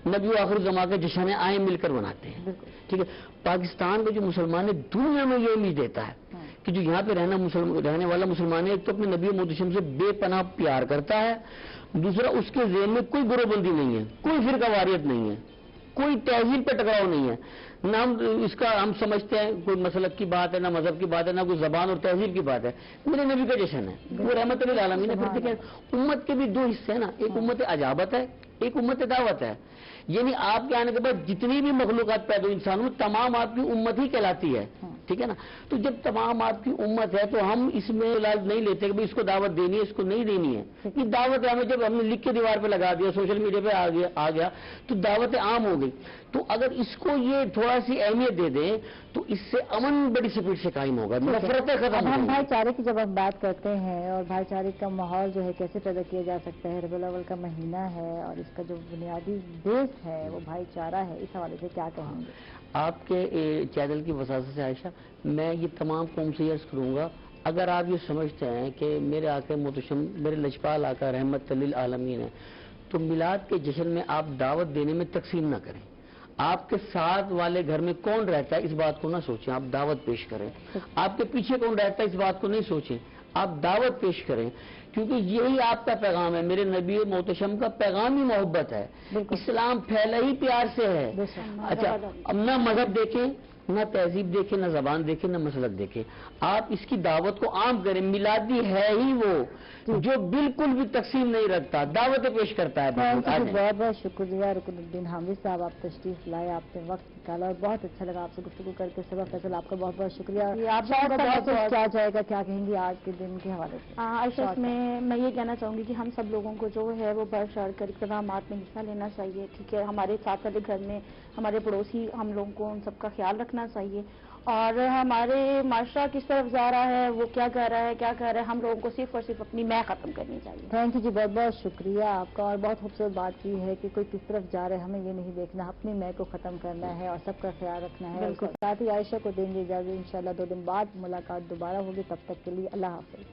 नबी आखिर जमा के जश्न आए मिलकर मनाते हैं। ठीक है, पाकिस्तान में जो मुसलमान है, दुनिया में ये उम्मीद देता है कि जो यहाँ पे रहने वाला मुसलमान है, एक तो अपने नबी मोहतशम से बेपनाह प्यार करता है, दूसरा उसके ज़हन में कोई गुरोबंदी नहीं है, कोई फिरका वारियत नहीं है, कोई तहजीब पे टकराव नहीं है। ना इसका हम समझते हैं कोई मसलक की बात है, ना मजहब की बात है, ना कोई जबान और तहजीब की बात है। मेरे नबी का जश्न है, वो रहमत लिल आलमीन है। फिर देखें, उम्मत के भी दो हिस्से हैं ना, एक उम्मत अजाबत है, एक उम्मत दावत है। यानी आपके आने के बाद जितनी भी मखलूकात पैदा इंसान में, तमाम आपकी उम्मत ही कहलाती है। ठीक है ना, तो जब तमाम आपकी उम्मत है, तो हम इसमें इलाज नहीं लेते कि भाई इसको दावत देनी है, इसको नहीं देनी है। ये दावत हमें जब हमने लिख के दीवार पे लगा दिया, सोशल मीडिया पे आ गया तो दावत आम हो गई। तो अगर इसको ये थोड़ा सी अहमियत दे दें, तो इससे अमन बड़ी स्पीड से कायम होगा, नफरतें खत्म। हम भाईचारे की जब हम बात करते हैं, और भाईचारे का माहौल जो है कैसे पैदा किया जा सकता है, रबीउल अव्वल का महीना है और इसका जो बुनियादी बेस है वो भाईचारा है, इस हवाले से क्या कहेंगे? आपके चैनल की वसात से आयशा, मैं ये तमाम कौम से अर्ज करूँगा, अगर आप ये समझते हैं कि मेरे आका मोहतशम, मेरे लजपाल आका रहमत लिल आलमीन है, तो मिलाद के जश्न में आप दावत देने में तकसीम ना करें। आपके साथ वाले घर में कौन रहता है इस बात को ना सोचें, आप दावत पेश करें। आपके पीछे कौन रहता है इस बात को नहीं सोचें, आप दावत पेश करें, क्योंकि यही आपका पैगाम है। मेरे नबी मोहतशम का पैगाम ही मोहब्बत है। इस्लाम फैला ही प्यार से है। अच्छा, अब ना मजहब देखें, ना तहजीब देखें, ना जबान देखें, ना मसलक देखें, आप इसकी दावत को आम करें। मिलादी है ही वो जो बिल्कुल भी तकसीम नहीं रखता, दावतें पेश करता है। बहुत बहुत शुक्रिया रुकनुद्दीन हामिद साहब, आप तशरीफ लाए, आपने वक्त निकाला और बहुत अच्छा लगा आपसे गुफ्तगू करके। सबा फैसल, आपका बहुत बहुत शुक्रिया। आप क्या जाएगा, क्या कहेंगी आज के दिन के हवाले से? आयशा, मैं ये कहना चाहूंगी कि हम सब लोगों को जो है वो बढ़ चढ़ कर इक़दामात में हिस्सा लेना चाहिए। ठीक है, हमारे साथ वाले घर में हमारे पड़ोसी, हम लोगों को उन सबका ख्याल रखना चाहिए, और हमारे माशरा किस तरफ जा रहा है, वो क्या कर रहा है, क्या कर रहा है, हम लोगों को सिर्फ और सिर्फ अपनी मैं खत्म करनी चाहिए। थैंक यू जी, बहुत बहुत शुक्रिया आपका। और बहुत खूबसूरत बात की है कि कोई किस तरफ जा रहा है, हमें ये नहीं देखना, अपनी मैं को खत्म करना है और सबका ख्याल रखना है। साथ ही आयशा को देंगे इजाजत, इंशाल्लाह 2 दिन बाद मुलाकात दोबारा होगी, तब तक के लिए अल्लाह हाफिज।